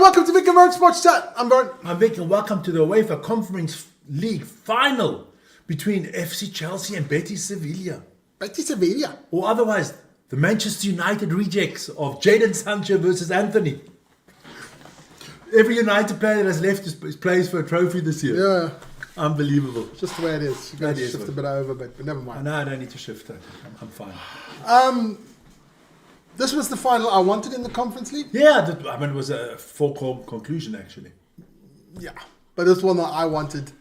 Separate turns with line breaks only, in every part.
welcome to Vic and Vern Sports Chat. I'm Vern.
I'm Vic, and welcome to the UEFA Conference League final between FC Chelsea and Betis Sevilla.
Betis Sevilla.
Or otherwise, the Manchester United rejects of Jadon Sancho versus Anthony. Every United player that has left is plays for a trophy this year.
Yeah.
Unbelievable.
Just the way it is. You've got to shift a bit over, but never mind.
No, I don't need to shift it. I'm fine.
This was the final I wanted in the Conference League.
Yeah, it was a foregone conclusion, actually.
Yeah, but this one that I wanted.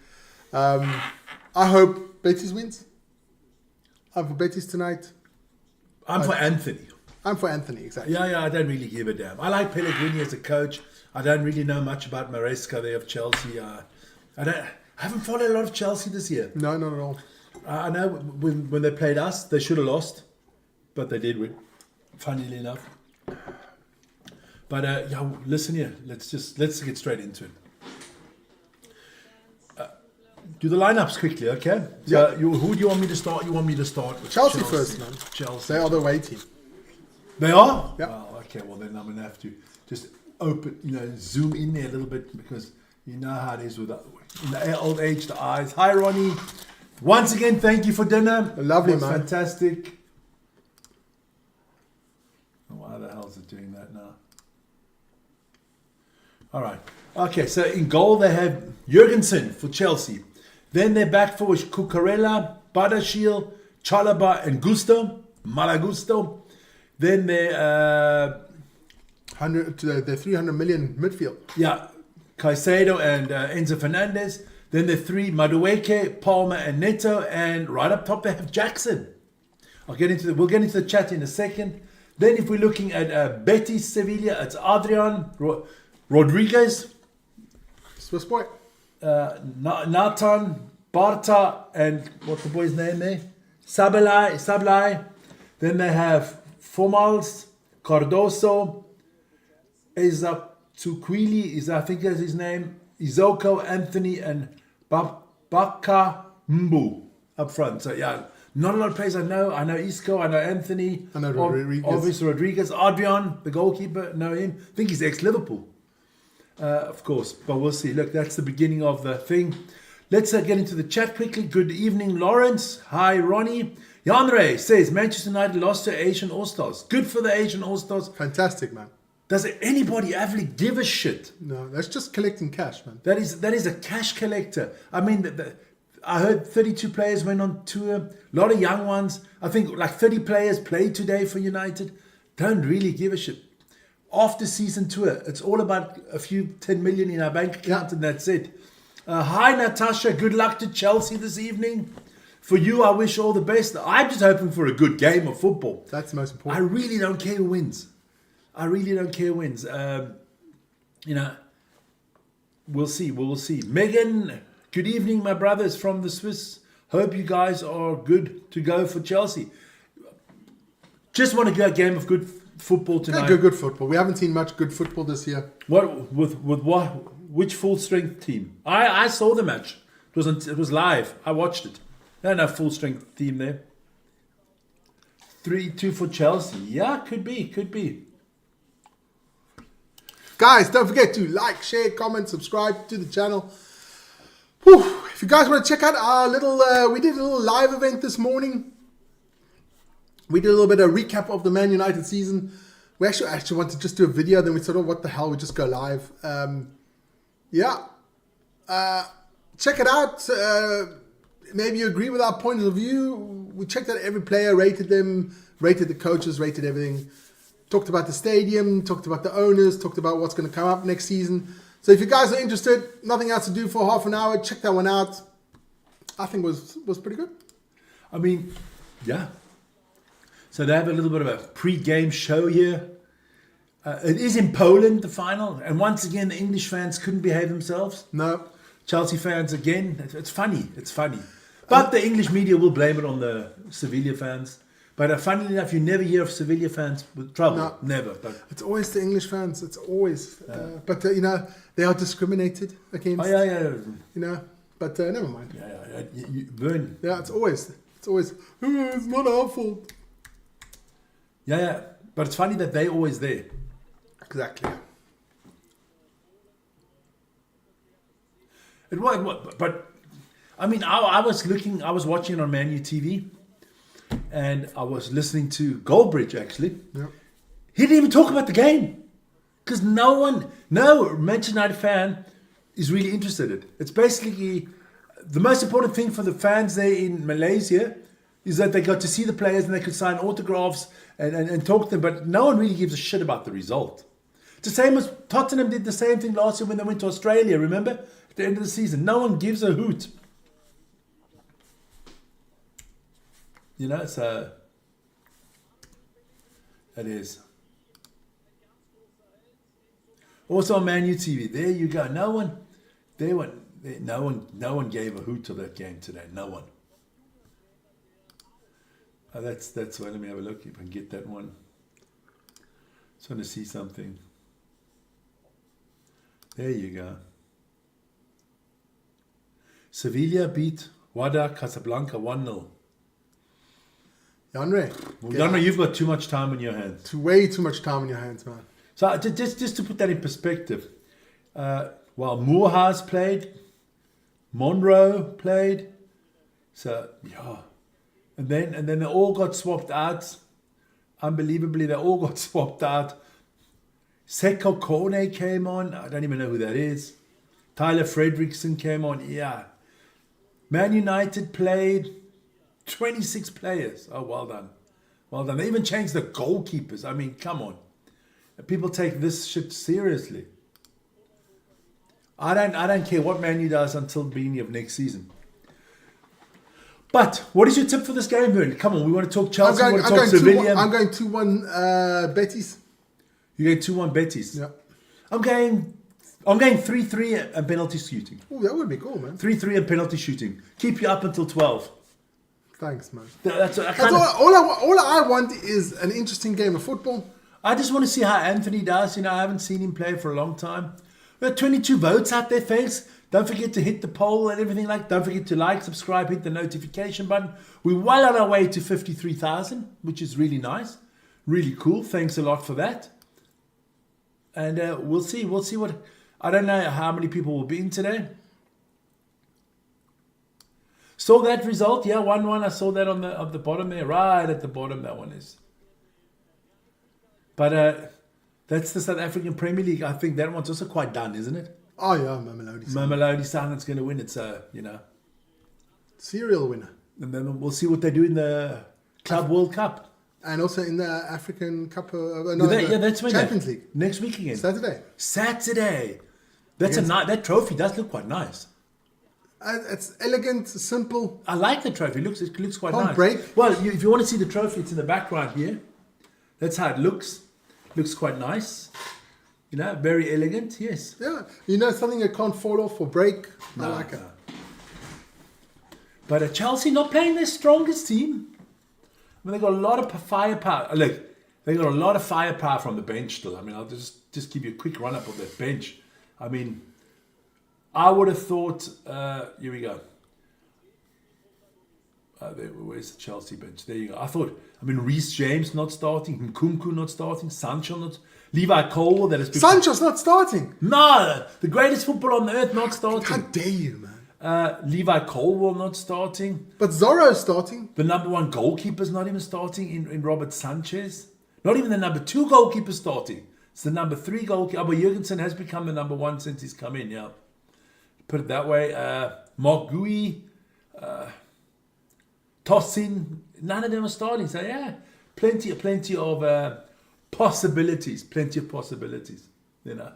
I hope Betis wins. I'm for Betis tonight.
I'm for Anthony.
I'm for Anthony, exactly.
Yeah, I don't really give a damn. I like Pellegrini as a coach. I don't really know much about Maresca there of Chelsea. I haven't followed a lot of Chelsea this year.
No, not at all.
I know when they played us, they should have lost, but they did win, funnily enough. But listen here, let's get straight into it. Do the lineups quickly, okay?
Yeah.
So who do you want me to start? You want me to start with
Chelsea first, man.
Chelsea.
They are the away team.
They are?
Yeah.
Oh, okay, well then I'm going to have to just zoom in there a little bit, because you know how it is with in the old age, the eyes. Hi, Ronnie. Once again, thank you for dinner.
Lovely,
It was
man.
fantastic. Oh, why the hell is it doing that now? All right. Okay, so in goal they have Jurgensen for Chelsea. Then their back four is Cucurella, Badashil, Chalaba, and Malagusto. Then they're
300 million midfield.
Caicedo and Enzo Fernandez. Then the three, Madueke, Palmer, and Neto. And right up top they have Jackson. We'll get into the chat in a second. Then if we're looking at Betis Sevilla, it's Adrian, Rodriguez,
Swiss boy.
Nathan, Barta, and what's the boy's name there? Sablai. Then they have Formals, Cardoso, Ezatuquili, I think that's his name, Izoko, Anthony, and Baka Mbu up front. So yeah, not a lot of players I know. I know Isco, I know Anthony.
I know Rodriguez.
Obviously Rodriguez. Adrian, the goalkeeper, know him. I think he's ex-Liverpool. Of course, but we'll see. Look, that's the beginning of the thing. Let's get into the chat quickly. Good evening, Lawrence. Hi, Ronnie. Yanre says Manchester United lost to Asian All-Stars. Good for the Asian All-Stars.
Fantastic, man.
Does anybody actually give a shit?
No, that's just collecting cash, man.
That is a cash collector. I mean, I heard 32 players went on tour. A lot of young ones. I think like 30 players played today for United. Don't really give a shit. After season tour, it's all about a few 10 million in our bank account, and that's it. Hi, Natasha. Good luck to Chelsea this evening. For you, I wish all the best. I'm just hoping for a good game of football.
That's the most
I
important.
really don't care who wins. We'll see. We'll see. Megan, good evening, my brothers from the Swiss. Hope you guys are good to go for Chelsea. Just want to get a game of good football tonight.
Yeah, good football. We haven't seen much good football this year.
What with what? Which full strength team? I saw the match. It was live. I watched it. No full strength team there. 3-2 for Chelsea. Yeah, could be.
Guys, don't forget to like, share, comment, subscribe to the channel. Whew. If you guys want to check out our we did a little live event this morning. We did a little bit of recap of the Man United season. We actually wanted to just do a video. Then we thought, oh, what the hell? We just go live. Check it out. Maybe you agree with our point of view. We checked out every player, rated them, rated the coaches, rated everything. Talked about the stadium, talked about the owners, talked about what's going to come up next season. So if you guys are interested, nothing else to do for half an hour, check that one out. I think it was pretty good.
I mean, yeah. So they have a little bit of a pre-game show here. It is in Poland, the final. And once again, the English fans couldn't behave themselves.
No.
Chelsea fans, again, it's funny. But the English media will blame it on the Sevilla fans. But funnily enough, you never hear of Sevilla fans with trouble.
No.
Never. But
It's always the English fans. It's always. They are discriminated against.
oh, yeah.
But never mind.
Yeah. You burn.
Yeah, it's always, it's not our fault.
Yeah. But it's funny that they're always there.
Exactly.
It was, but I mean, I was watching it on Man U TV, and I was listening to Goldbridge actually.
Yeah.
He didn't even talk about the game because no Manchester United fan is really interested in it. It's basically the most important thing for the fans there in Malaysia is that they got to see the players and they could sign autographs and talk to them, but no one really gives a shit about the result. It's the same as Tottenham did the same thing last year when they went to Australia, remember? At the end of the season. No one gives a hoot. You know, so it is. Also on Man U TV, there you go. No one gave a hoot to that game today. No one. Oh, that's why. Let me have a look if I can get that one. Just want to see something. There you go. Sevilla beat Wada Casablanca 1-0. Janre, you've got too much time on your hands.
Way too much time on your hands, man.
So just to put that in perspective, while Moorhouse played, Monroe played, so yeah, and then they all got swapped out. Unbelievably, they all got swapped out. Seko Kone came on. I don't even know who that is. Tyler Fredrickson came on. Yeah. Man United played 26 players. Oh, well done. Well done. They even changed the goalkeepers. I mean, come on. People take this shit seriously. I don't care what Man U does until the beginning of next season. But what is your tip for this game, Vern? Come on, we want to talk Chelsea, we want to talk Sevilla.
I'm going 2-1 Betis.
You're going 2-1 Betis?
Yeah.
I'm going 3-3 and penalty shooting.
Oh, that would be cool, man.
3-3 and penalty shooting. Keep you up until 12.
Thanks, man.
That's
all I want is an interesting game of football.
I just want to see how Anthony does. You know, I haven't seen him play for a long time. We have 22 votes out there, thanks. Don't forget to hit the poll and everything like that. Don't forget to like, subscribe, hit the notification button. We're well on our way to 53,000, which is really nice. Really cool. Thanks a lot for that. And we'll see. We'll see what... I don't know how many people will be in today. Saw that result? Yeah, 1-1. I saw that on the bottom there. Right at the bottom, that one is. But that's the South African Premier League. I think that one's also quite done, isn't it?
Oh, yeah, Mamelodi.
Mamelodi Sundowns going to win it, so, you know.
Serial winner.
And then we'll see what they do in the Club World Cup.
And also in the African Cup.
That's when
Champions League.
Next week again.
Saturday.
That's that trophy does look quite nice.
It's elegant, simple.
I like the trophy. It looks quite nice.
Break.
Well, if you want to see the trophy, it's in the background here. That's how it looks. Looks quite nice. You know, very elegant, yes.
Yeah. You know, something that can't fall off or break. I like it.
But Chelsea not playing their strongest team. I mean, they got a lot of firepower. Look, they got a lot of firepower from the bench still. I mean, I'll just give you a quick run-up of that bench. I mean, I would have thought... here we go. Where's the Chelsea bench? There you go. I mean, Reece James not starting, Nkunku not starting, Sancho not, Levi Colwill that has been...
Sancho's not starting.
No, the greatest footballer on the earth not starting.
How dare you, man?
Levi Colwill not starting.
But Zorro's starting.
The number one goalkeeper's not even starting in Robert Sanchez. Not even the number two goalkeeper starting. It's the number three goalkeeper. Aber Jurgensen has become the number one since he's come in, yeah. Put it that way. Mark Gui, Tosin, none of them are starting. So yeah, plenty of possibilities. Plenty of possibilities. You know.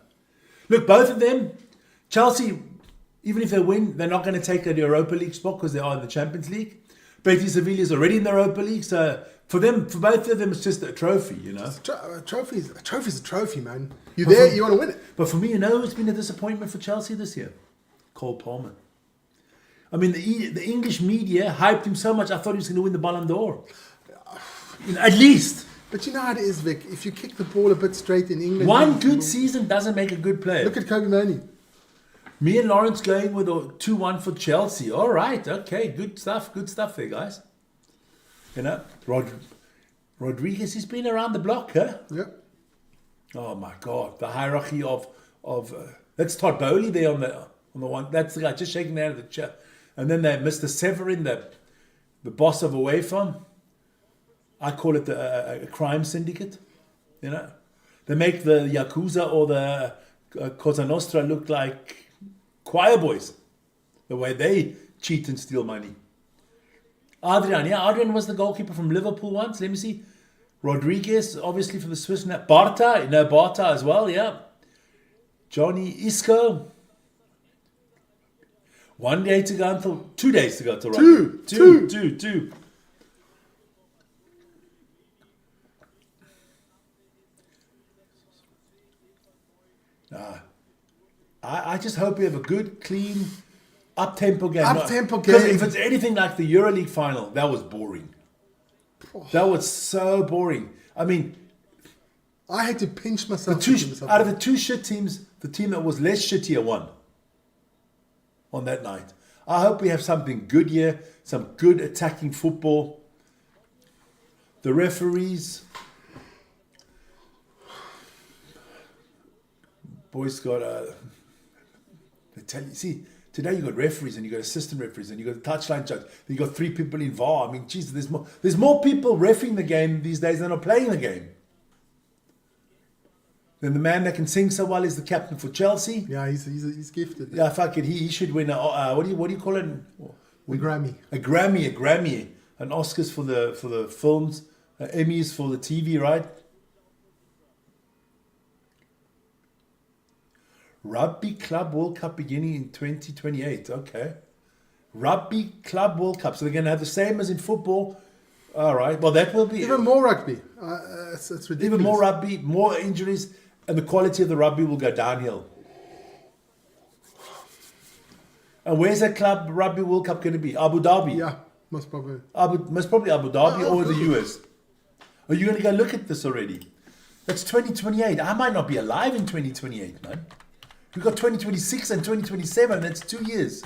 Look, both of them, Chelsea, even if they win, they're not going to take the Europa League spot because they are in the Champions League. Betis Sevilla is already in the Europa League, so for both of them, it's just a trophy. You know.
A trophy's a trophy, man. You're there, you want to win it.
But for me, you know, it's been a disappointment for Chelsea this year. Cole Palmer. I mean, the English media hyped him so much, I thought he was going to win the Ballon d'Or. You know, at least.
But you know how it is, Vic. If you kick the ball a bit straight in England...
One good season doesn't make a good player.
Look at Kobe Manu.
Me and Lawrence going with a 2-1 for Chelsea. All right, okay, good stuff there, guys. You know, Rodriguez, he's been around the block, huh?
Yeah.
Oh, my God. The hierarchy of that's Todd Bowley there on On the one, that's the guy just shaking the hand of the chair. And then they Mr. Severin, the boss of UEFA. I call it a crime syndicate. You know, they make the Yakuza or the Cosa Nostra look like choir boys. The way they cheat and steal money. Adrian was the goalkeeper from Liverpool once. Let me see. Rodriguez, obviously for the Swiss. Barta as well, yeah. Johnny Isco. 2 days to go till rugby. Two. I just hope we have a good, clean, up-tempo game. Because if it's anything like the EuroLeague final, that was boring. That was so boring. I mean,
I had to pinch myself.
Out of the two shit teams, the team that was less shittier won on that night. I hope we have something good here, some good attacking football. The referees, boys got they tell you, see, today you got referees and you got assistant referees and you got the touchline judge. Then you got 3 people in VAR. I mean, Jesus, there's more people reffing the game these days than are playing the game. Then the man that can sing so well is the captain for Chelsea.
Yeah, he's gifted.
Yeah, fuck it. He should win what do you call it?
A Grammy.
A Grammy. An Oscars for the films, Emmys for the TV, right? Rugby Club World Cup beginning in 2028. Okay. Rugby Club World Cup. So they're going to have the same as in football. All right. Well, that will be
even more rugby. It's ridiculous.
Even more rugby, more injuries, and the quality of the rugby will go downhill. And where's that Club Rugby World Cup going to be? Abu Dhabi.
Yeah, most probably.
Most probably Abu Dhabi or the US. Are you going to go look at this already? That's 2028. I might not be alive in 2028, man. We've got 2026 and 2027. That's 2 years.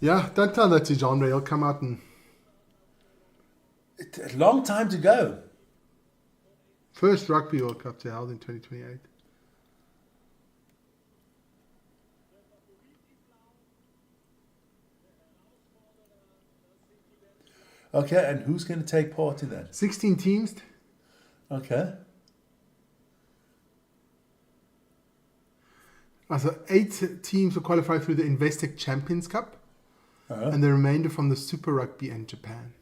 Yeah, don't tell that to Genre. He'll come out and...
It's a long time to go.
First Rugby World Cup to be held in 2028.
Okay, and who's going to take part in that?
16 teams.
Okay.
So 8 teams will qualify through the Investec Champions Cup. And the remainder from the Super Rugby and Japan.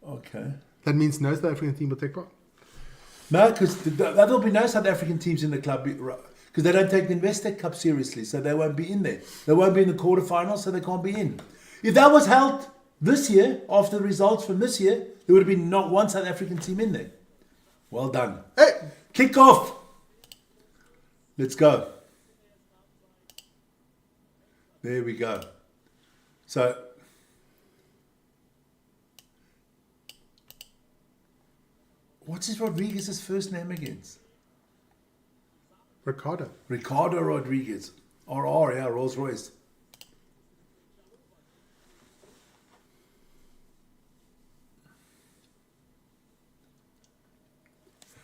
Okay.
That means no South African team will take part?
No, because there will be no South African teams in the club because they don't take the Investec Cup seriously, so they won't be in there. They won't be in the quarterfinals, so they can't be in. If that was held this year, after the results from this year, there would have been not one South African team in there. Well done.
Hey!
Kick off! Let's go. There we go. So, what's his Rodriguez's first name again?
Ricardo
Rodriguez. RR, yeah, Rolls Royce.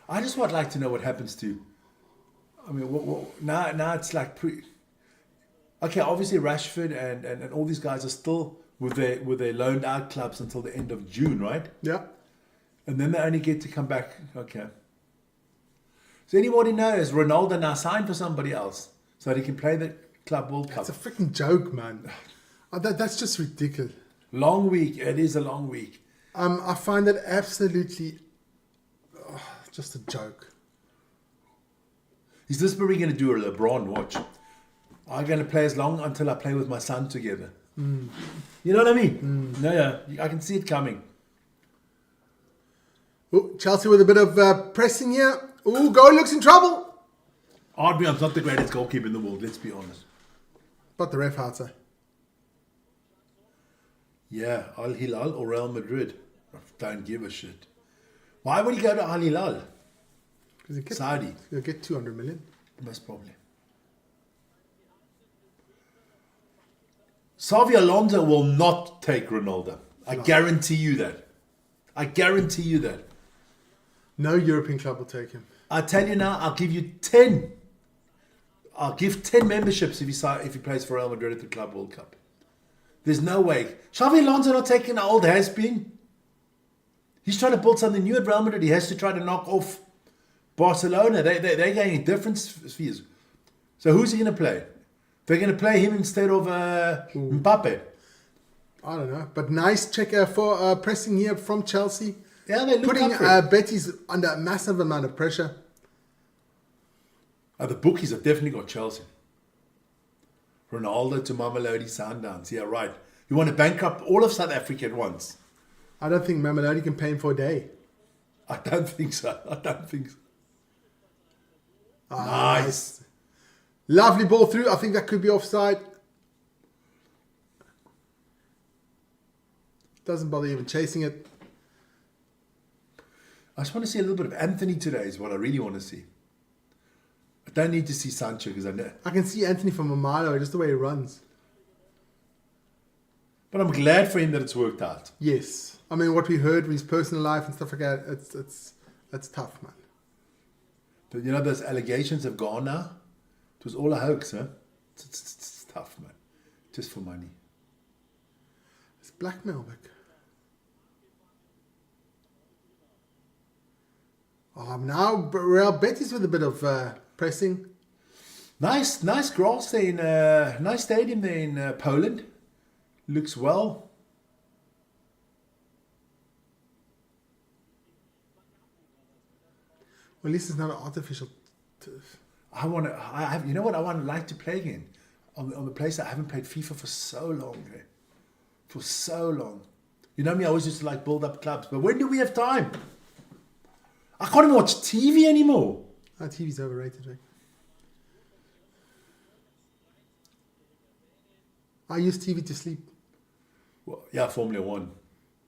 I just would like to know what happens to. I mean, now it's like okay, obviously Rashford and all these guys are still with their loaned out clubs until the end of June, right?
Yeah.
And then they only get to come back. Okay. Does anybody know, is Ronaldo now signed for somebody else so that he can play the Club World Cup?
It's a freaking joke, man. That's just ridiculous.
Long week. It is a long week.
I find that absolutely just a joke.
Is this where we're going to do a LeBron watch? I'm going to play as long until I play with my son together. You know what I mean? No, yeah. I can see it coming.
Ooh, Chelsea with a bit of pressing here. Ooh, goal looks in trouble.
Adrian's not the greatest goalkeeper in the world, let's be honest.
But the ref outside.
Yeah, Al Hilal or Real Madrid. Don't give a shit. Why would he go to Al Hilal?
Because
Saudi.
He'll get 200 million.
Most probably. Xavi Alonso will not take Ronaldo. I guarantee you that. I guarantee you that.
No European club will take him.
I tell you now, I'll give you 10 I'll give 10 memberships if he plays for Real Madrid at the Club World Cup. There's no way. Xavi Alonso not taking an old has-been. He's trying to build something new at Real Madrid. He has to try to knock off Barcelona. They're going in different spheres. So who's he going to play? They're going to play him instead of Mbappe.
I don't know. But nice checker for pressing here from Chelsea.
Yeah, they look
putting
up for it.
Betis under a massive amount of pressure.
The bookies have definitely got Chelsea. Ronaldo to Mamelodi Sundowns. Yeah, right. You want to bankrupt all of South Africa at once?
I don't think Mamelodi can pay him for a day.
I don't think so.
Nice. Lovely ball through. I think that could be offside. Doesn't bother even chasing it.
I just want to see a little bit of Anthony today is what I really want to see. I don't need to see Sancho because I know.
I can see Anthony from Amalo, just the way he runs.
But I'm glad for him that it's worked out.
Yes. I mean, what we heard with his personal life and stuff like that, it's tough, man.
But you know, those allegations have gone now. It was all a hoax, huh? It's tough, man. Just for money.
It's blackmail, Vic. Now Real Betis with a bit of pressing.
Nice grass there in nice stadium there in Poland. Looks well.
Well, at least it's not an artificial turf.
You know what I want to like to play again? On the place I haven't played FIFA for so long. For so long. You know me, I always used to like build up clubs. But when do we have time? I can't even watch TV anymore.
TV's overrated, Vic. I use TV to sleep.
Well, yeah, Formula 1.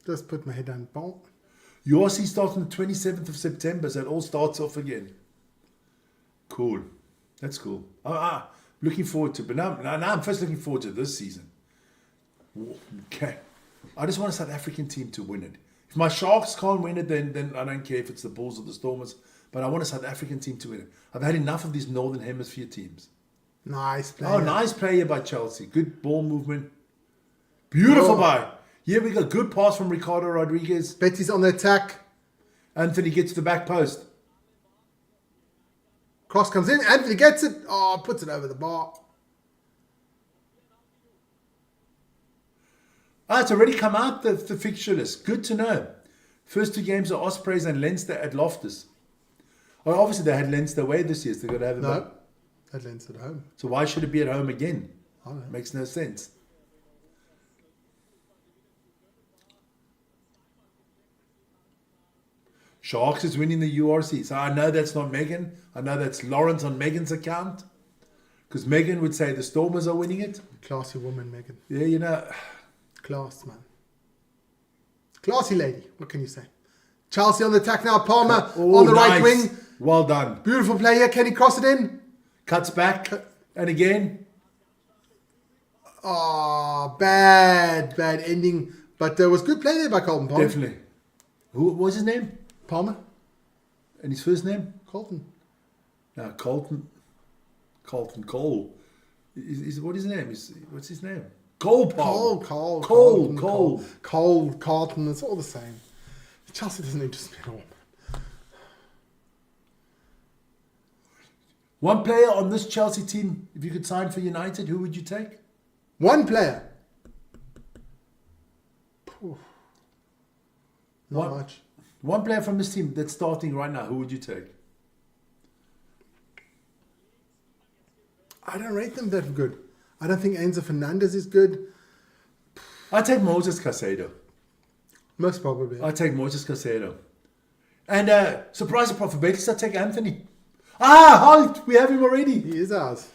Just put my head down. Bon.
URC starts on the 27th of September, so it all starts off again. Cool. That's cool. Looking forward to it. But now I'm first looking forward to this season. Okay. I just want a South African team to win it. If my Sharks can't win it, then I don't care if it's the Bulls or the Stormers. But I want a South African team to win it. I've had enough of these Northern Hemisphere teams.
Nice play.
Oh, nice play here by Chelsea. Good ball movement. Beautiful by. Here we go. Good pass from Ricardo Rodriguez.
Betis on the attack.
Anthony gets to the back post.
Cross comes in. Anthony gets it. Oh, puts it over the bar.
It's already come out, the fixture list. Good to know. First two games are Ospreys and Leinster at Loftus. Oh, obviously they had Leinster away this year, so they've got to have
No, at Leinster at home.
So why should it be at home again?
I don't know.
Makes no sense. Sharks is winning the URC. So I know that's not Megan. I know that's Lawrence on Megan's account. Because Megan would say the Stormers are winning it.
Classy woman, Megan.
Yeah, you know.
Class, man. Classy lady. What can you say? Chelsea on the attack now. Palmer on the right wing.
Well done.
Beautiful play here. Can he cross it in?
Cuts back. And again.
Oh, bad ending. But there was good play there by Colton Palmer.
Definitely. Who was his name?
Palmer.
And his first name?
Colton.
No, Colton Cole. What is his name? What's his name? Cole Palmer.
Cole, Carlton. It's all the same. Chelsea doesn't interest me at all.
One player on this Chelsea team, if you could sign for United, who would you take?
One player. Not much.
One player from this team that's starting right now, who would you take?
I don't rate them that good. I don't think Enzo Fernandez is good.
I'd take Moses Caicedo.
Most probably.
I'd take Moses Caicedo. And surprise for Betis, I'd take Anthony. Halt! We have him already.
He is ours.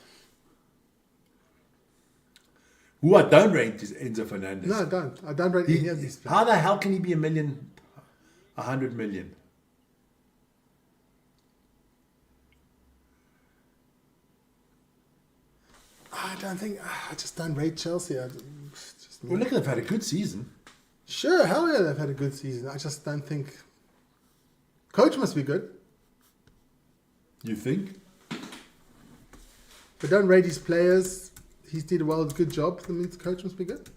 Who I don't rate is Enzo Fernandez.
No, I don't. I don't rate any of these players.
How the hell can he be 100 million?
I just don't rate Chelsea.
Well, look, they've had a good season.
Sure, hell yeah, they've had a good season. I just don't think... Coach must be good.
You think?
But don't rate his players. He did a good job. That means the coach must be good.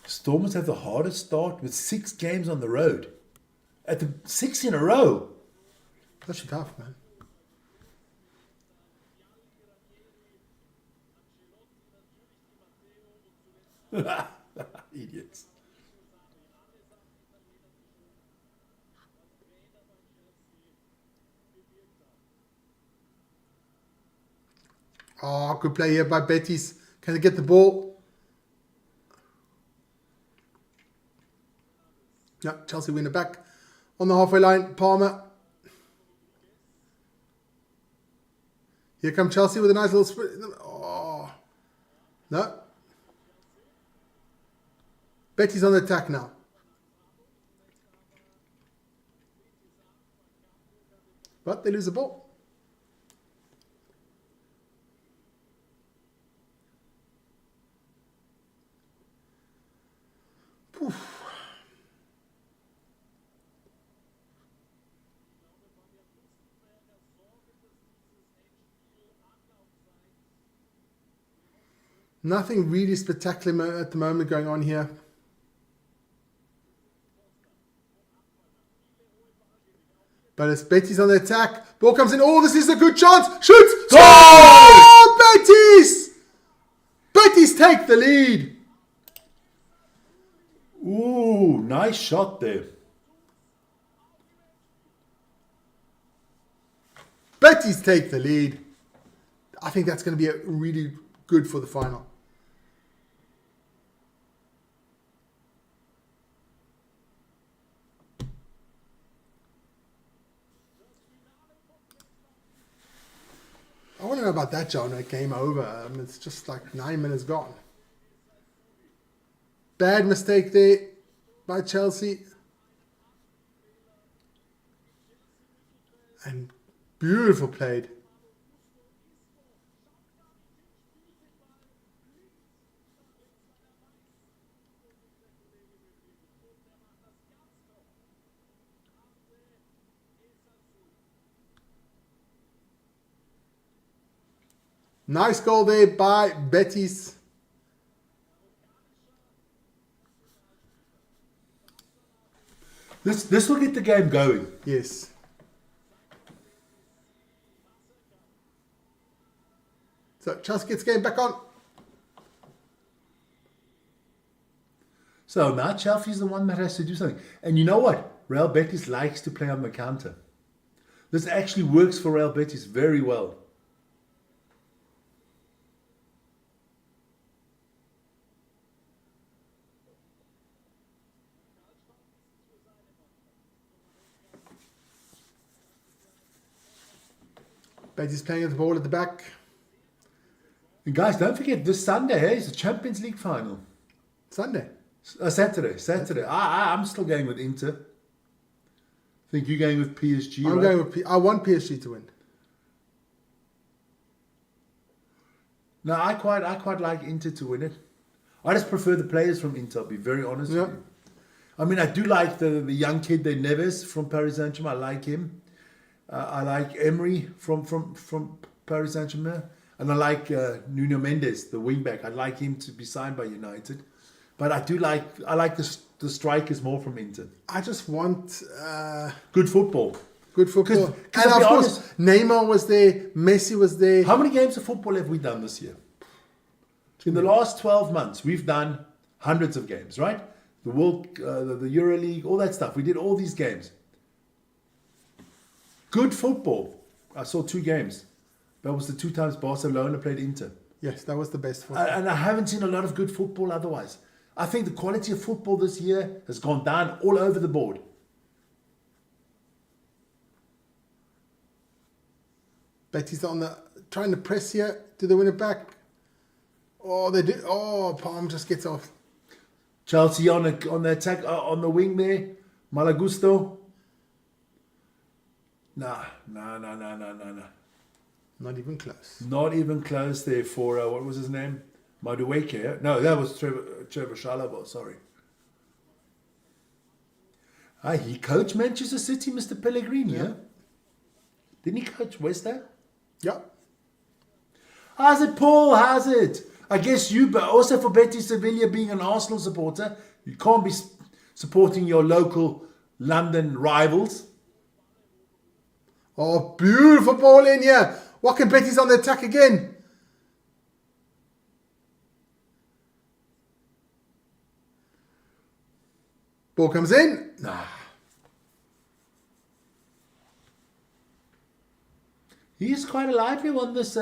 Stormers have the hardest start with 6 games on the road. At the 6 in a row.
That's tough, man.
Idiots.
Oh, good play here by Betis. Can they get the ball? Yeah, Chelsea win it back. On the halfway line, Palmer. Here come Chelsea with a nice little sprint. Oh. No. Betis on the attack now. But they lose the ball. Poof. Nothing really spectacular at the moment going on here. But it's Betis on the attack. Ball comes in. Oh, this is a good chance. Shoots.
Goal!
Oh, Betis! Betis take the lead.
Ooh, nice shot there.
Betis take the lead. I think that's going to be really good for the final. I want to know about that, John. It came over. It's just like 9 minutes gone. Bad mistake there by Chelsea. And beautiful played. Nice goal there by Betis.
This will get the game going.
Yes. So Chelsea gets game back on.
So now Chelsea's the one that has to do something. And you know what? Real Betis likes to play on the counter. This actually works for Real Betis very well.
Betis playing the ball at the back.
And guys, don't forget this Sunday, hey, it's the Champions League final.
Sunday.
Saturday. I'm still going with Inter. I think you're going with PSG,
I'm
right?
going with I want PSG to win.
No, I quite like Inter to win it. I just prefer the players from Inter, I'll be very honest with you. I mean, I do like the young kid there, Neves from Paris Saint-Germain. I like him. I like Emery from Paris Saint-Germain. And I like Nuno Mendes, the wingback. I'd like him to be signed by United. But I like the strikers more from Inter.
I just want
good football.
Good football.
'Cause
And
I'll
of
be
course,
honest,
Neymar was there. Messi was there.
how many games of football have we done this year? In the last 12 months, we've done hundreds of games, right? The the Euro League, all that stuff. We did all these games. Good football. I saw 2 games. That was the 2 times Barcelona played Inter.
Yes, that was the best football.
And I haven't seen a lot of good football otherwise. I think the quality of football this year has gone down all over the board.
Betis on trying to press here. Do they win it back? Oh, they do. Oh, Palm just gets off.
Chelsea on the attack, on the wing there. Malagusto. Nah.
Not even close.
Not even close there for, what was his name? Madueke, yeah? No, that was Trevor Chalobah, sorry. He coached Manchester City, Mr. Pellegrini, yeah? Didn't he coach West Ham?
Yeah.
How's it, Paul? How's it? I guess you, but also for Betis Sevilla being an Arsenal supporter, you can't be supporting your local London rivals.
Oh, beautiful ball in here. What can Betis on the attack again? Ball comes in.
Nah. He's quite a lively one, this,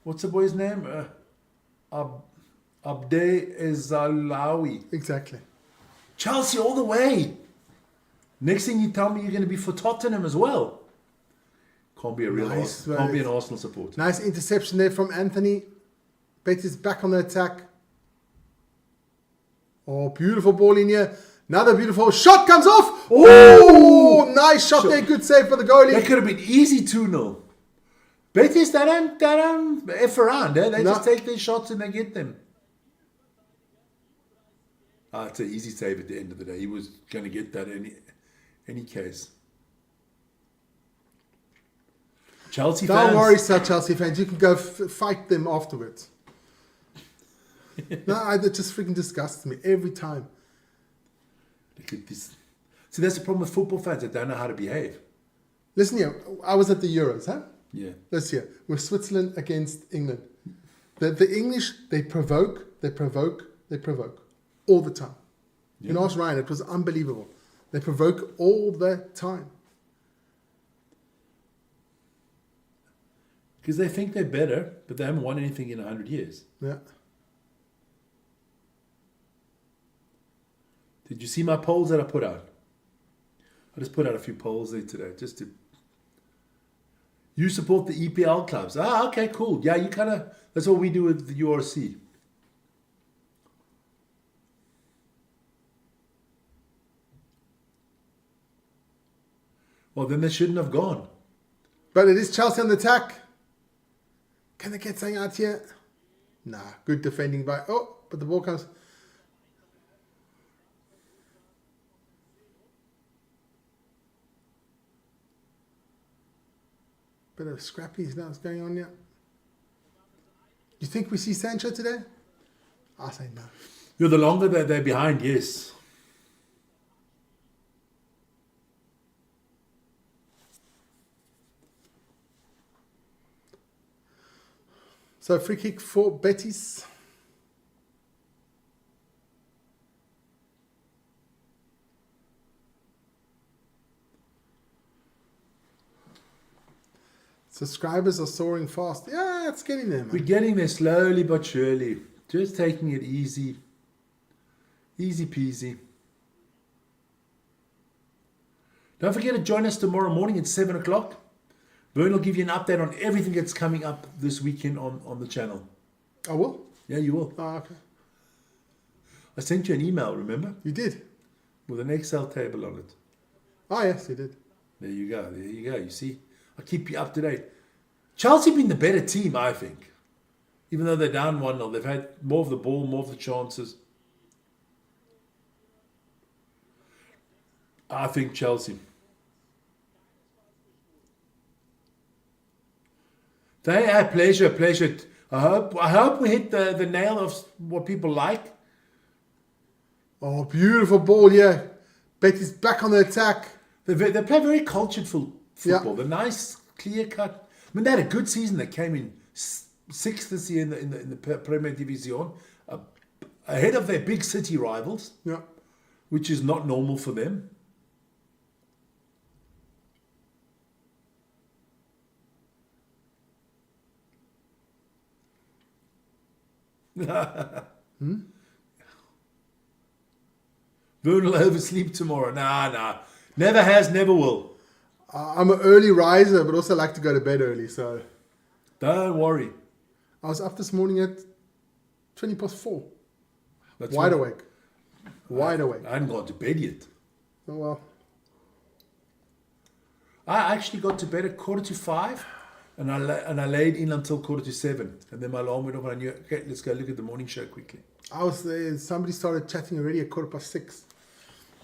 what's the boy's name? Abde Ezalawi.
Exactly.
Chelsea all the way. Next thing you tell me you're going to be for Tottenham as well. Can't be a real can't be an Arsenal supporter.
Nice interception there from Anthony. Betis back on the attack. Oh, beautiful ball in here. Another beautiful shot comes off. Oh, nice shot there. Good save for the goalie.
That could have been easy 2-0. Betis, they don't F around. Eh? They just take their shots and they get them. It's an easy save at the end of the day. He was going to get that in any case. Chelsea fans.
Don't worry, sir, Chelsea fans. You can go fight them afterwards. No, it just freaking disgusts me every time.
Look at this. See, that's the problem with football fans. They don't know how to behave.
Listen here. I was at the Euros, huh?
Yeah.
This year. With Switzerland against England. The English, they provoke all the time. You can ask Ryan, it was unbelievable. They provoke all the time.
Because they think they're better, but they haven't won anything in 100 years.
Yeah.
Did you see my polls that I put out? I just put out a few polls there today, just to... You support the EPL clubs. Ah, okay, cool. Yeah, you kind of... That's what we do with the URC. Well, then they shouldn't have gone.
But it is Chelsea on the attack. Can they get something out here? Nah, good defending by... Oh, but the ball comes... Bit of scrappies now. What's going on here? You think we see Sancho today? I say no.
You know, the longer they're behind, yes.
So free kick for Betis. Subscribers are soaring fast. Yeah, it's getting there, man.
We're getting there slowly but surely. Just taking it easy. Easy peasy. Don't forget to join us tomorrow morning at 7 o'clock. Vern will give you an update on everything that's coming up this weekend on the channel.
I will?
Yeah, you will.
Oh, okay.
I sent you an email, remember?
You did?
With an Excel table on it.
Oh, yes, you did.
There you go. There you go. You see? I keep you up to date. Chelsea been the better team, I think. Even though they're down 1-0, they've had more of the ball, more of the chances. I think Chelsea. Pleasure. I hope we hit the nail of what people like.
Oh, beautiful ball here. Betis back on the attack.
They play very cultured football.
Yeah.
They're nice, clear cut. I mean, they had a good season. They came in sixth this year in the Premier Division, ahead of their big city rivals.
Yeah.
Which is not normal for them. Vern will oversleep tomorrow. Nah. Never has, never will.
I'm an early riser, but also like to go to bed early, so...
Don't worry.
I was up this morning at 4:20.
That's
Wide
right.
awake. Wide awake.
I hadn't gone to bed yet.
Oh, well.
I actually got to bed at 4:45. And I laid in until 6:45, and then my alarm went off, and I knew, okay, let's go look at the morning show quickly.
I was there. Somebody started chatting already at 6:15.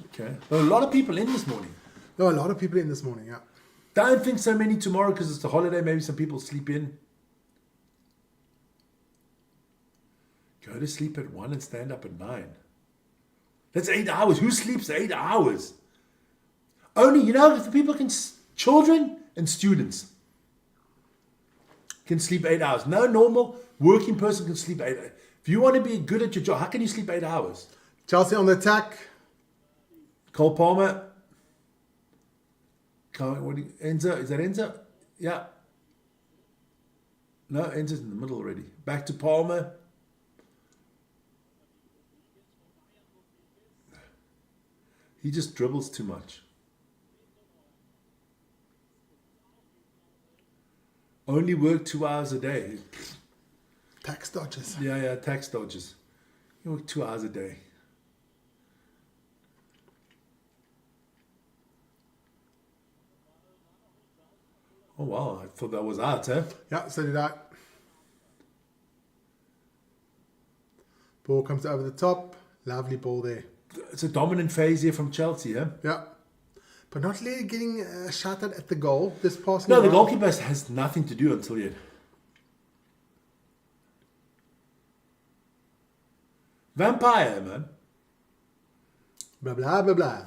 Okay. There were a lot of people in this morning.
There were a lot of people in this morning. Yeah.
Don't think so many tomorrow because it's a holiday. Maybe some people sleep in. Go to sleep at 1 and stand up at 9. That's 8 hours. Who sleeps 8 hours? Only, if the people children and students can sleep 8 hours. No normal working person can sleep 8 hours. If you want to be good at your job, how can you sleep 8 hours?
Chelsea on the attack.
Cole Palmer. Enzo? Is that Enzo? Yeah. No, Enzo's in the middle already. Back to Palmer. He just dribbles too much. Only work 2 hours a day.
Tax dodgers.
Yeah, tax dodgers. You work 2 hours a day. Oh, wow. I thought that was out, eh?
Yeah, so did I. Ball comes over the top. Lovely ball there.
It's a dominant phase here from Chelsea, eh?
Yeah. But not really getting shot at the goal. This pass.
No, the goalkeeper has nothing to do until yet. Vampire, man.
Blah, blah, blah, blah.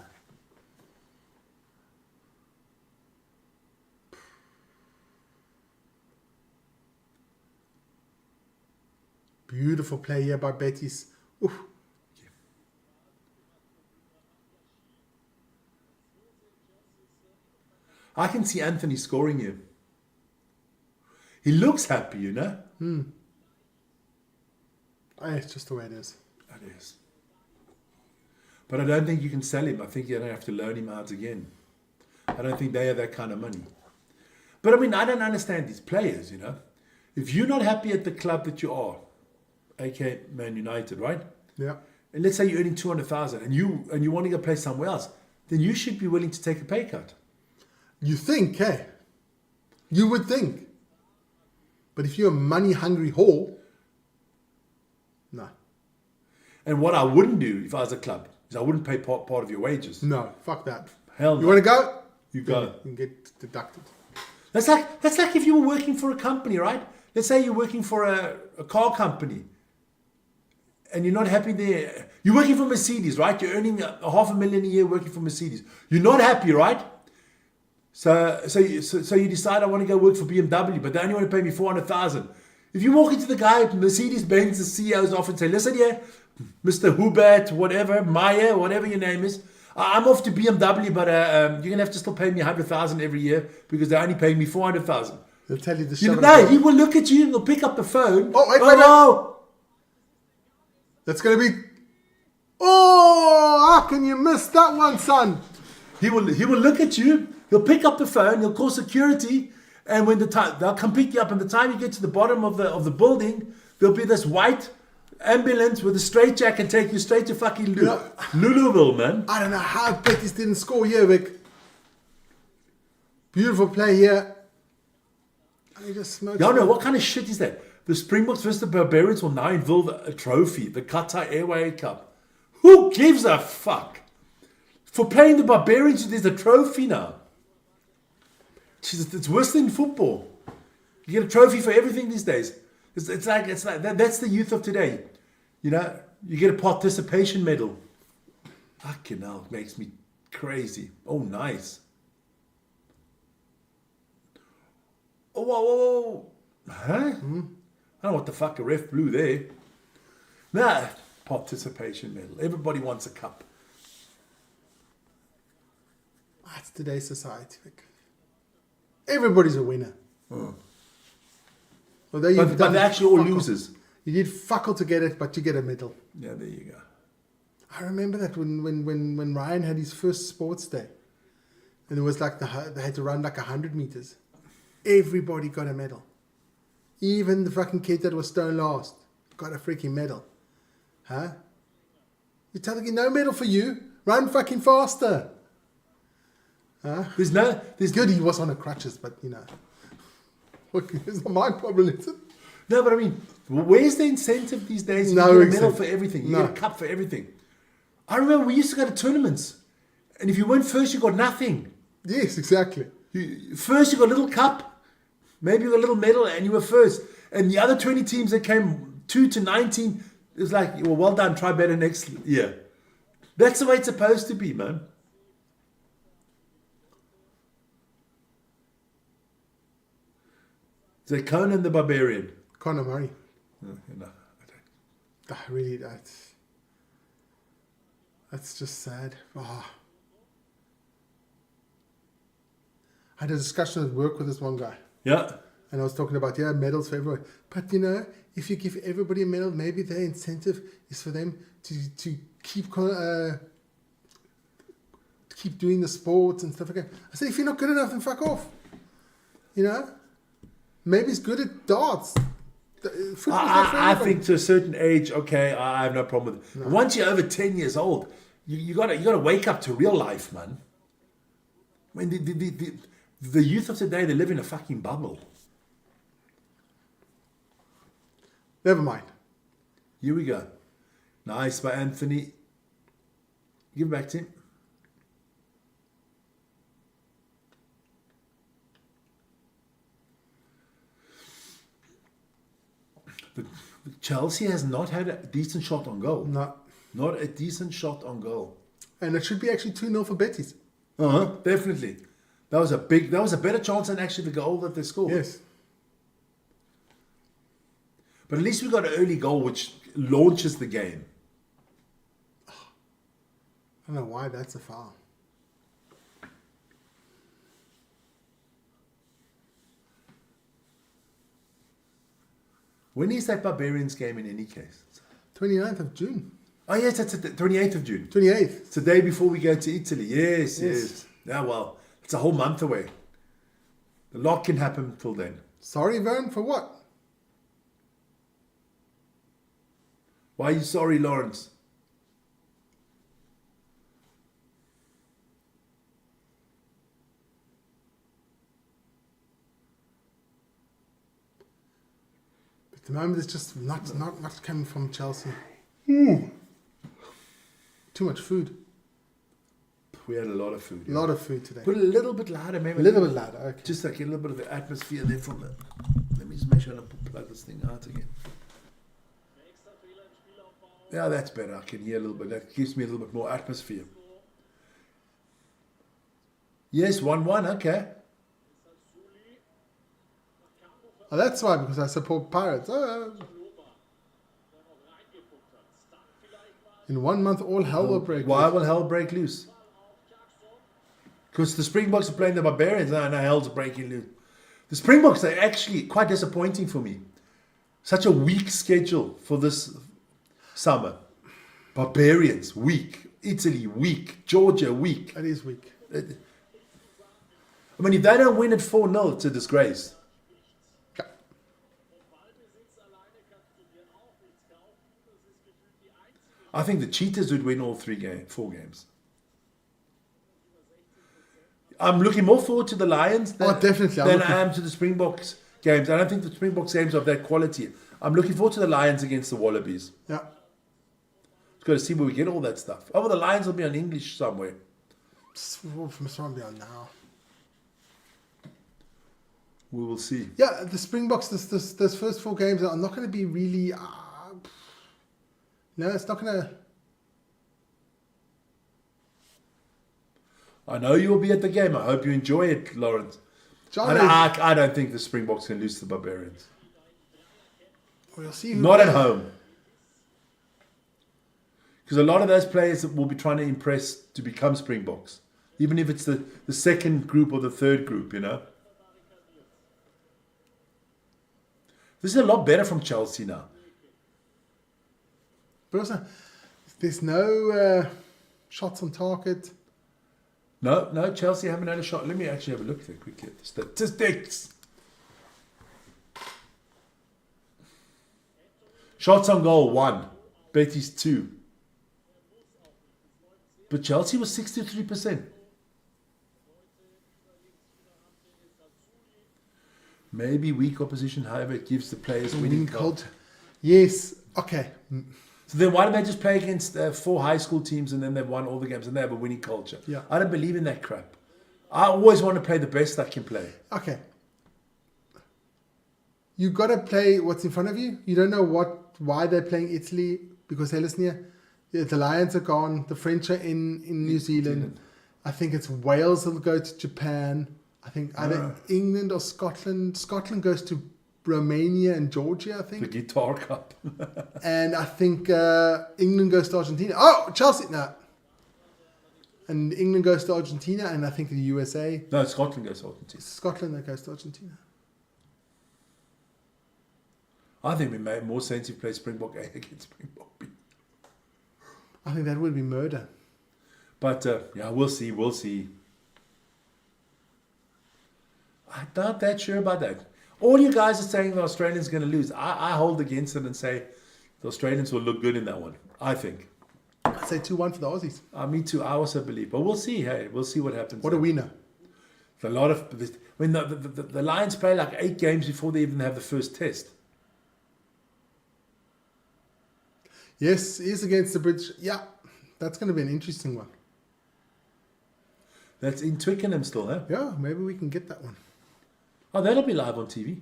Beautiful play here by Betis. Oof.
I can see Anthony scoring here. He looks happy,
Oh, it's just the way it is.
It is. But I don't think you can sell him. I think you're going to have to loan him out again. I don't think they have that kind of money. But I mean, I don't understand these players, If you're not happy at the club that you are, aka Man United, right?
Yeah.
And let's say you're earning 200,000 and you want to go play somewhere else, then you should be willing to take a pay cut.
You think, hey? You would think. But if you're a money-hungry whore, no.
And what I wouldn't do if I was a club is I wouldn't pay part of your wages.
No, fuck that.
Hell no.
You want to go?
You go.
You can get deducted.
That's like if you were working for a company, right? Let's say you're working for a car company and you're not happy there. You're working for Mercedes, right? You're earning $500,000 a year working for Mercedes. You're not happy, right? So you decide I want to go work for BMW, but they only want to pay me $400,000. If you walk into the guy, Mercedes-Benz, the CEO's office and say, listen here, Mr. Hubert, whatever, Meyer, whatever your name is, I'm off to BMW, but you're going to have to still pay me $100,000 every year because they're only paying me $400,000.
They'll tell you the
shit. No, he will look at you and he'll pick up the phone.
Oh, wait. That's going to be... Oh, how can you miss that one, son?
He will look at you. He'll pick up the phone. He'll call security, and when they'll come pick you up. And the time you get to the bottom of the building, there'll be this white ambulance with a straitjacket and take you straight to fucking Louisville, man.
I don't know how Betis didn't score here, Vic. Beautiful play here. And he just smokes.
No, what kind of shit is that? The Springboks versus the Barbarians will now involve a trophy, the Qatar Airways Cup. Who gives a fuck? For playing the Barbarians, there's a trophy now. Jesus, it's worse than football. You get a trophy for everything these days. It's like that's the youth of today. You get a participation medal. Fucking hell, it makes me crazy. Oh, nice. Oh, whoa. Huh? I don't know what the fuck the ref blew there. Nah, participation medal. Everybody wants a cup.
That's today's society, Vic. Everybody's a winner.
Oh.
But
they're actually all losers.
You did fuck all to get it, but you get a medal.
Yeah, there you go.
I remember that when Ryan had his first sports day, and it was like they had to run like 100 meters. Everybody got a medal. Even the fucking kid that was stone last got a freaking medal. Huh? You're telling me no medal for you? Run fucking faster. Huh?
There's
good he was on the crutches, but Look, it's not my problem, is it?
No, but I mean, where's the incentive these days? You
No
get a medal
incentive.
for everything. You
No.
get a cup for everything. I remember we used to go to tournaments, and if you weren't first, you got nothing.
Yes, exactly.
First, you got a little cup, maybe you got a little medal, and you were first. And the other 20 teams that came 2 to 19, it was like, well done, try better next year. That's the way it's supposed to be, man. So Conan the Barbarian.
Conor Murray.
No, I don't.
Really, that's just sad. Oh. I had a discussion at work with this one guy.
Yeah.
And I was talking about, medals for everyone. But, if you give everybody a medal, maybe their incentive is for them to keep doing the sports and stuff like that. I said, if you're not good enough, then fuck off. Maybe it's good at darts. Football's not for
I
everyone.
think to a certain age, okay, I have no problem with it.
No.
But once you're over 10 years old, you gotta wake up to real life, man. I mean, the youth of today, they live in a fucking bubble.
Never mind.
Here we go. Nice by Anthony. Give it back to him. Chelsea has not had a decent shot on goal.
No.
Not a decent shot on goal.
And it should be actually 2-0 for Betis.
Definitely. That was a better chance than actually the goal that they scored.
Yes.
But at least we got an early goal which launches the game.
I don't know why that's a foul.
When is that Barbarians game in any case?
29th of June.
Oh yes, that's the 28th of June.
28th.
It's the day before we go to Italy. Yes. Yeah, well, it's a whole month away. A lot can happen till then.
Sorry, Vern, for what?
Why are you sorry, Lawrence?
At the moment, it's just not much coming from Chelsea.
Too
Too much food.
We had a lot of food.
A lot of food today.
Put it a little bit louder, maybe.
A little bit louder. Okay.
Just like a little bit of the atmosphere there from the... Let me just make sure I don't plug this thing out again. Yeah, that's better. I can hear a little bit. That gives me a little bit more atmosphere. Yes, 1-1. Okay.
Oh, that's why, because I support Pirates. In 1 month, all hell will break
Why
loose.
will hell break loose? Because the Springboks are playing the Barbarians. No, hell's breaking loose. The Springboks are actually quite disappointing for me. Such a weak schedule for this summer. Barbarians, weak. Italy, weak. Georgia, weak.
That is weak.
I mean, if they don't win at 4-0, it's a disgrace.
Yeah.
I think the Cheetahs would win all 4 games. I'm looking more forward to the Lions than,
Definitely.
than I am to the Springboks games. I don't think the Springboks games are of that quality. I'm looking forward to the Lions against the Wallabies.
Yeah.
Got to see where we get all that stuff. Oh, well, the Lions will be on English somewhere.
Must be on now.
We will see.
Yeah, the Springboks, those first 4 games are not going to be really... no, it's not going to...
I know you will be at the game. I hope you enjoy it, Lawrence.
John
I don't think the Springboks can lose to the Barbarians.
We'll see.
Not at home. Because a lot of those players will be trying to impress to become Springboks. Even if it's the second group or the third group, you know. This is a lot better from Chelsea now.
But also, there's no shots on target.
No, Chelsea haven't had a shot. Let me actually have a look there quickly at the statistics. Shots on goal, 1. Betis, 2. But Chelsea was 63%. Maybe weak opposition, however, it gives the players winning culture.
Yes. Okay.
So then why don't they just play against 4 high school teams and then they've won all the games and they have a winning culture?
Yeah.
I don't believe in that crap. I always want to play the best I can play.
Okay. You've got to play what's in front of you. You don't know why they're playing Italy, because hey, listen here, the Lions are gone. The French are in New Zealand. I think it's Wales that'll go to Japan. I think either England or Scotland. Scotland goes to Romania and Georgia, I think.
The Guitar Cup.
And I think England goes to Argentina. Oh, Chelsea, no. And England goes to Argentina, and I think the USA.
No, Scotland goes to Argentina.
Scotland that goes to Argentina.
I think we made more sense if we play Springbok A against Springbok B.
I think that would be murder.
But, yeah, we'll see. I'm not that sure about that. All you guys are saying the Australians are going to lose. I hold against it and say the Australians will look good in that one, I think.
I'd say 2-1 for the Aussies.
Me too, I also believe. But we'll see, hey. We'll see what happens.
What do we know?
A lot of... When the Lions play like 8 games before they even have the first test.
Yes, he is against the British. Yeah, that's going to be an interesting one.
That's in Twickenham still, huh?
Yeah, maybe we can get that one.
Oh, that'll be live on TV.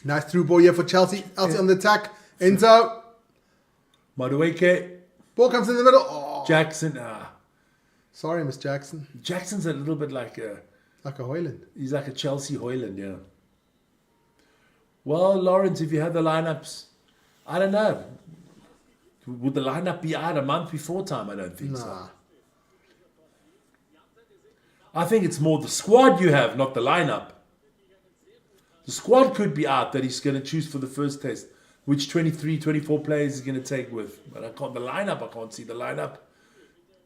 Nice through ball here for Chelsea. Chelsea on the attack. Enzo.
Madueke.
Ball comes in the middle. Oh.
Jackson.
Sorry, Miss Jackson.
Jackson's a little bit like a
Hoyland.
He's like a Chelsea Hoyland, yeah. Well, Lawrence, if you had the lineups, I don't know. Would the lineup be out a month before time? I don't think so. I think it's more the squad you have, not the lineup. The squad could be out that he's going to choose for the first test. Which 23, 24 players he's going to take with. But I can't see the lineup.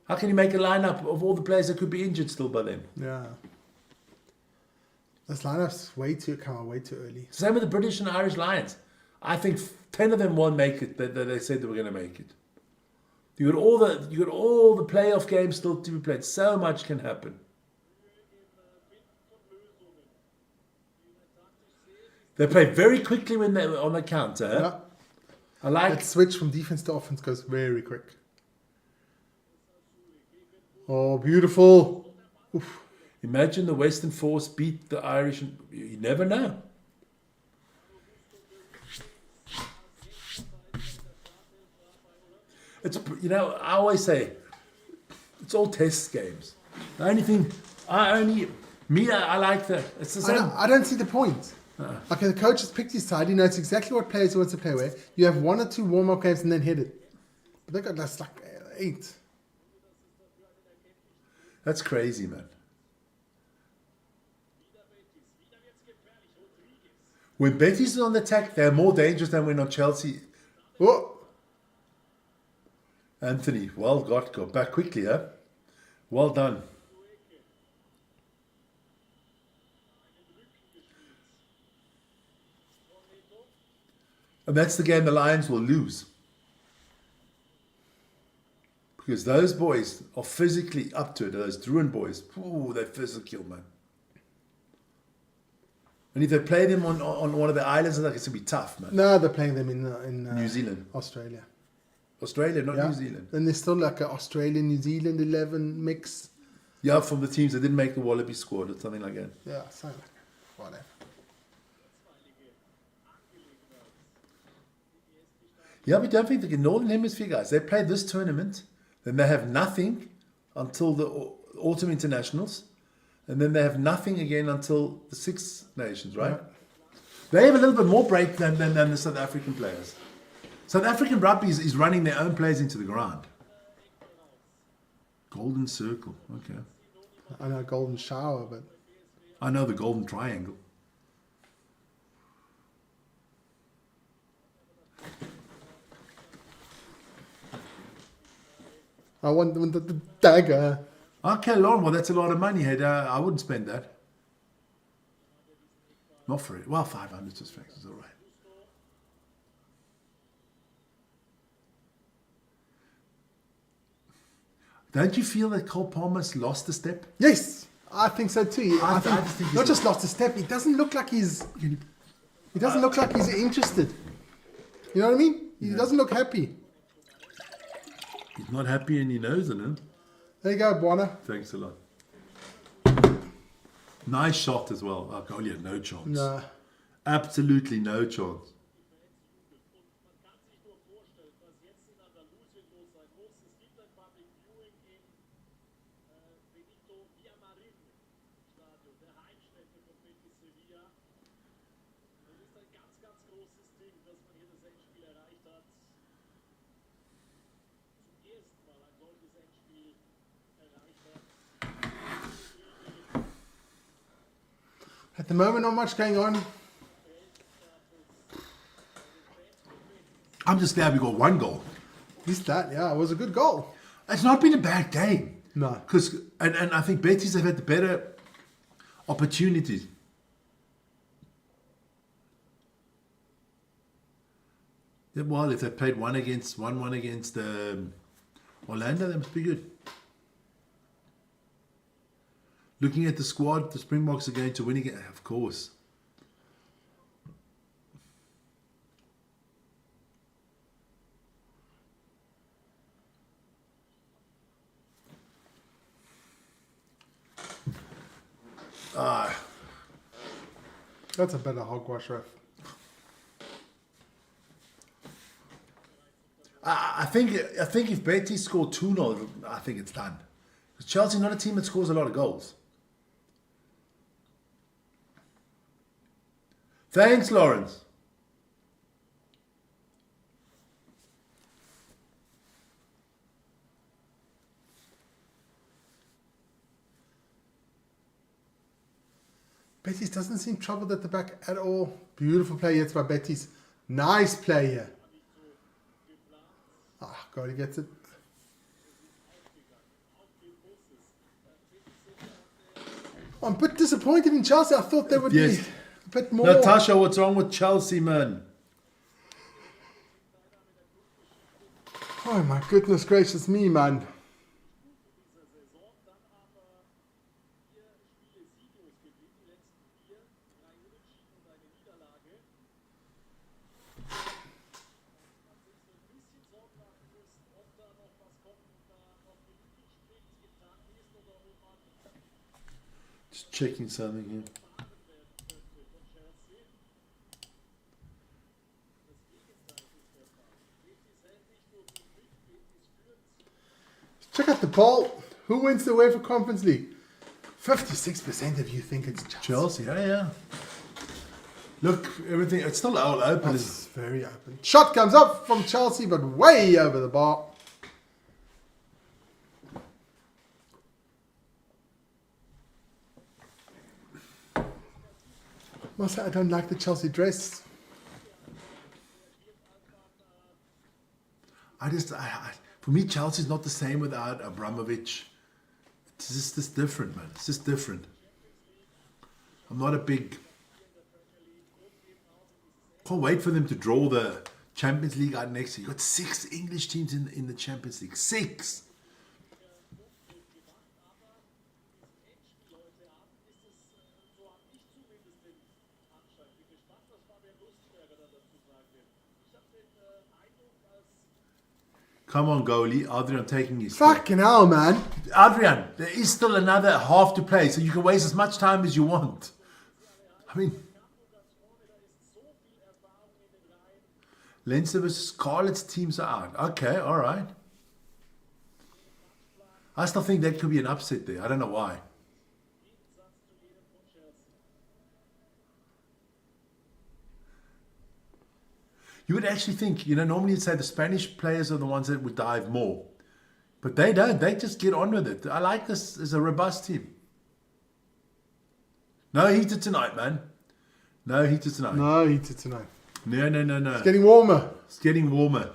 How can you make a lineup of all the players that could be injured still by then?
Yeah. This lineup's come out way too early.
Same with the British and Irish Lions. I think 10 of them won't make it. That they said they were going to make it. You got all the playoff games still to be played. So much can happen. They play very quickly when they're on the counter.
Yeah.
I like
that switch from defense to offense goes very quick. Oh, beautiful. Oof.
Imagine the Western Force beat the Irish. You never know. It's, I always say, it's all test games. The only thing, I like that. It's the same.
I don't see the point. Okay, the coach has picked his side. He knows exactly what players he wants to play with. You have 1 or 2 warm-up games and then hit it. But they got that's like 8.
That's crazy, man. When Betis is on the attack, they're more dangerous than when on Chelsea.
Oh.
Anthony, got back quickly, huh? Well done. And that's the game the Lions will lose. Because those boys are physically up to it. Those Druin boys, they're physical, man. And if they play them on one of the islands, it's going to be tough, man.
No, they're playing them in
New Zealand.
Australia.
Australia, not New Zealand.
And there's still like an Australian-New Zealand 11 mix.
Yeah, from the teams that didn't make the Wallaby squad or something like that.
Yeah, something like that. Whatever.
Yeah, but don't think the Northern Hemisphere guys, they play this tournament, then they have nothing until the Autumn Internationals, and then they have nothing again until the Six Nations, right? Yeah. They have a little bit more break than the South African players. South African rugby is running their own players into the ground. Golden circle, okay.
I know golden shower, but...
I know the golden triangle.
I want the dagger.
Okay, Lauren, well, that's a lot of money. I wouldn't spend that. Not for it. Well, 500 Swiss francs is all right. Don't you feel that Cole Palmer's lost a step?
Yes, I think so too. I
just think
think
he's
not just lost a step. He doesn't look like he's. He doesn't look like he's interested. You know what I mean? He doesn't look happy.
He's not happy and he knows it, huh?
There you go, Buana.
Thanks a lot. Nice shot as well. Goalie had no chance.
No.
Absolutely no chance.
At the moment, not much going on.
I'm just glad we got one goal.
At least that, yeah, it was a good goal.
It's not been a bad game.
No.
Because and I think Betis have had the better opportunities. Yeah, well, if they played 1-1 against Orlando, that must be good. Looking at the squad, the Springboks are going to win again, of course.
That's a better hogwash, ref.
I think if Betis score 2-0, I think it's done. Because Chelsea not a team that scores a lot of goals. Thanks, Lawrence.
Betis doesn't seem troubled at the back at all. Beautiful play yet by Betis. Nice play here. Goalie gets it. I'm a bit disappointed in Chelsea. I thought they would be a bit more.
Natasha, what's wrong with Chelsea, man?
Oh my goodness gracious me, man.
Just checking something here.
Check out the poll. Who wins the UEFA Conference League? 56% of you think it's Chelsea.
Chelsea, yeah. Look, everything, it's still all open.
It's very open. Shot comes up from Chelsea, but way over the bar. Must say, I don't like the Chelsea dress.
For me, Chelsea's not the same without Abramovich. It's just different, man. It's just different. I'm not a big... Can't wait for them to draw the Champions League out next year. You've got 6 English teams in the Champions League. 6! Come on, goalie. Adrian taking his...
Fucking hell, man.
Adrian, there is still another half to play, so you can waste as much time as you want. I mean... Leinster versus Scarlet's teams are out. Okay, all right. I still think that could be an upset there. I don't know why. You would actually think, normally you'd say the Spanish players are the ones that would dive more. But they don't. They just get on with it. I like this as a robust team. No heater tonight, man. No heater tonight.
No heater tonight.
No.
It's getting warmer.
It's getting warmer.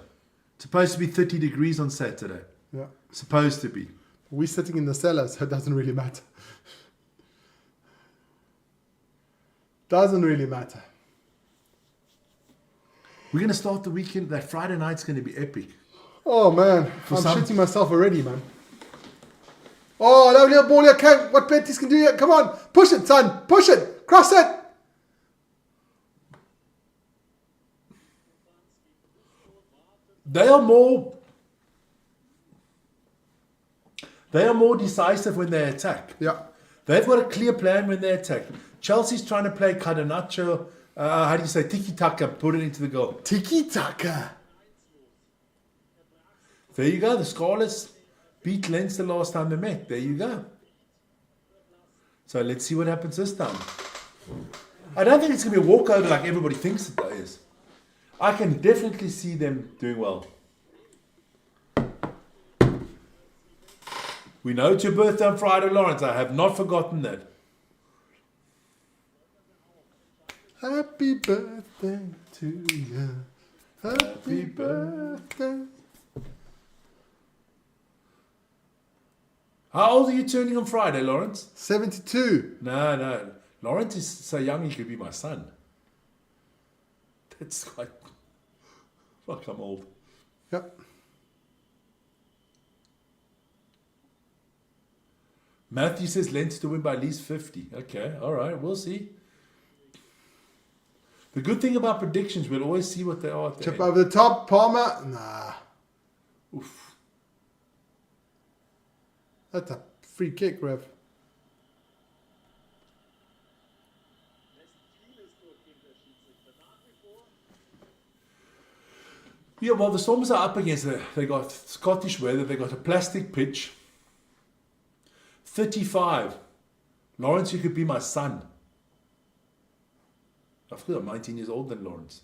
It's supposed to be 30 degrees on Saturday.
Yeah.
Supposed to be.
We're sitting in the cellar, so it doesn't really matter. Doesn't really matter.
We're going to start the weekend. That Friday night's going to be epic.
Oh, man. I'm shitting myself already, man. Oh, no little ball here. Okay, what Betis can do here? Come on. Push it, son. Push it. Cross it.
They are more decisive when they attack.
Yeah.
They've got a clear plan when they attack. Chelsea's trying to play catenaccio, how do you say, tiki-taka, put it into the goal.
Tiki-taka.
There you go. The Scarlets beat Leinster last time they met. There you go. So let's see what happens this time. I don't think it's going to be a walkover like everybody thinks it is. I can definitely see them doing well. We know it's your birthday on Friday, Lawrence. I have not forgotten that.
Happy birthday to you. Happy birthday.
How old are you turning on Friday, Lawrence?
72.
No. Lawrence is so young he could be my son. That's quite... Fuck, I'm old.
Yep.
Matthew says Leinster to win by at least 50. Okay, all right, we'll see. The good thing about predictions, we'll always see what they are.
Chip over the top. Palmer. Nah.
Oof.
That's a free kick, Rev.
Yeah, well, the Stormers are up against it. They got Scottish weather. They got a plastic pitch. 35. Lawrence, you could be my son. I feel I'm 19 years older than Lawrence.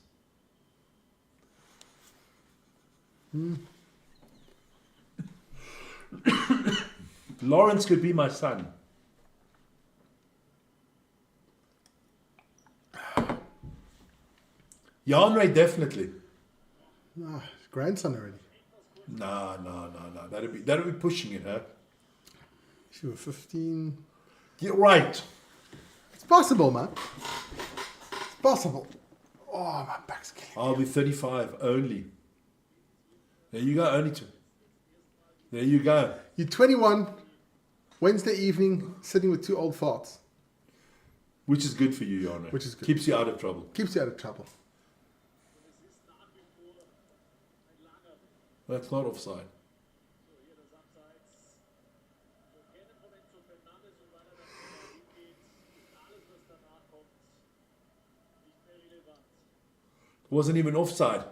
Lawrence could be my son. Yanray, definitely.
Ah, his grandson already.
No. That'll be pushing it, huh?
She was 15.
You're right.
It's possible, man. It's possible. Oh, my back's killing me.
I'll be 35 only. There you go, only two. There you go.
You're 21, Wednesday evening, sitting with two old farts.
Which is good for you, Yanray.
Which is good.
Keeps you out of trouble.
Keeps you out of trouble.
That's not offside. Wasn't even offside,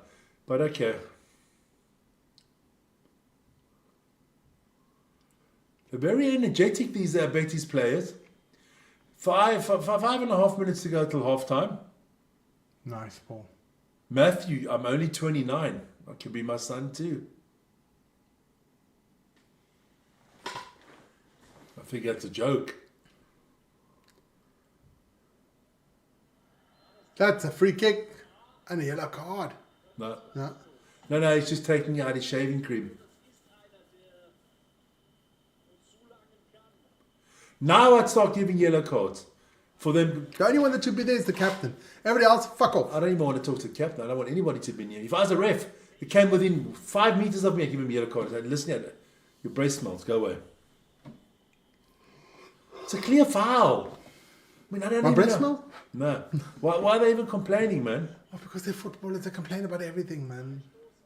but okay. They're very energetic, these Betis players. Five and a half minutes to go till half time.
Nice ball.
Matthew, I'm only 29. I could be my son too. I think that's a joke.
That's a free kick and a yellow card.
No,
No.
he's just taking out his shaving cream. Now I'd start giving yellow cards. For them,
The only one that should be there is the captain. Everybody else, fuck off.
I don't even want to talk to the captain. I don't want anybody to be near. If I was a ref, it came within 5 meters of me, I'd give him yellow cards. I'd listen here, your breath smells, go away. It's a clear foul. I mean, I don't
My
even
breath
know.
smell?
No. Why are they even complaining, man?
Oh, because they're footballers, they complain about everything, man.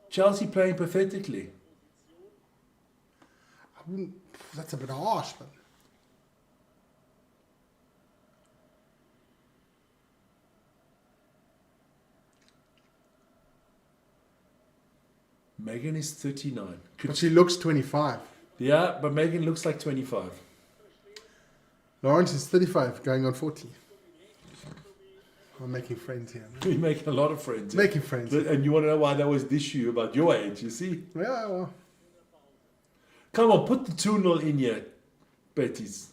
Chelsea playing pathetically.
That's a bit harsh, man.
Megan is 39.
But she looks 25.
Yeah, but Megan looks like 25.
Lawrence is 35, going on 40. I'm making friends here. Man.
You're making a lot of friends.
Making friends.
And you want to know why there was this issue about your age, you see?
Yeah, well.
Come on, put the 2-0 in here, Betis.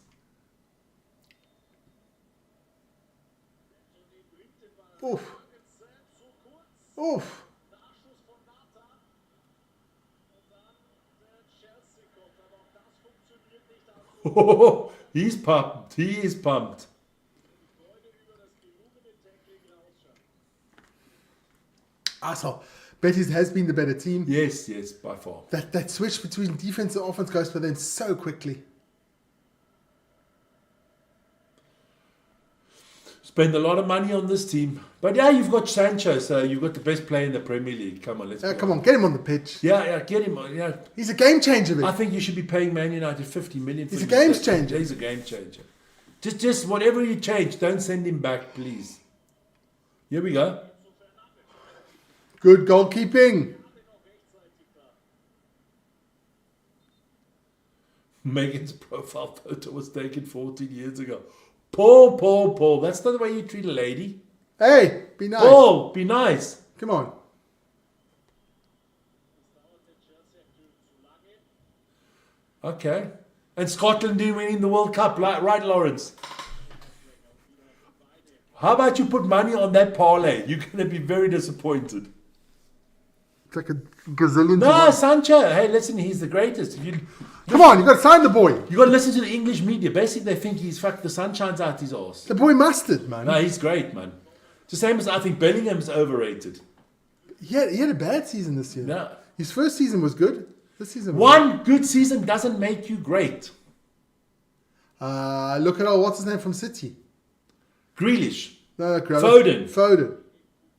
Oof. Oof.
Oh, he's pumped. He is pumped.
So Betis has been the better team.
Yes, by far.
That switch between defense and offense goes for them so quickly.
Spend a lot of money on this team. But yeah, you've got Sancho, so you've got the best player in the Premier League. Come on, let's go.
Come on, get him on the pitch.
Yeah, get him on. Yeah.
He's a game changer,
I
Vic.
think you should be paying Man United 50 million for
He's a
him.
game changer.
He's a game changer. Just whatever you change, don't send him back, please. Here we go.
Good goalkeeping.
Megan's profile photo was taken 14 years ago. Paul. That's not the way you treat a lady.
Hey, be nice.
Paul, be nice.
Come on.
Okay. And Scotland do winning the World Cup, right, Lawrence? How about you put money on that parlay? You're going to be very disappointed.
It's like a gazillion.
No, Sancho. Hey, listen, he's the greatest.
Come on, you got to sign the boy.
You got to listen to the English media. Basically, they think he's the sun shines out his arse.
The boy mustard, man.
No, he's great, man. It's the same as I think Bellingham's overrated.
He had a bad season this year.
No.
His first season was good. This season was
One good season doesn't make you great.
Look at what's his name from City?
Grealish.
No, crap.
Foden.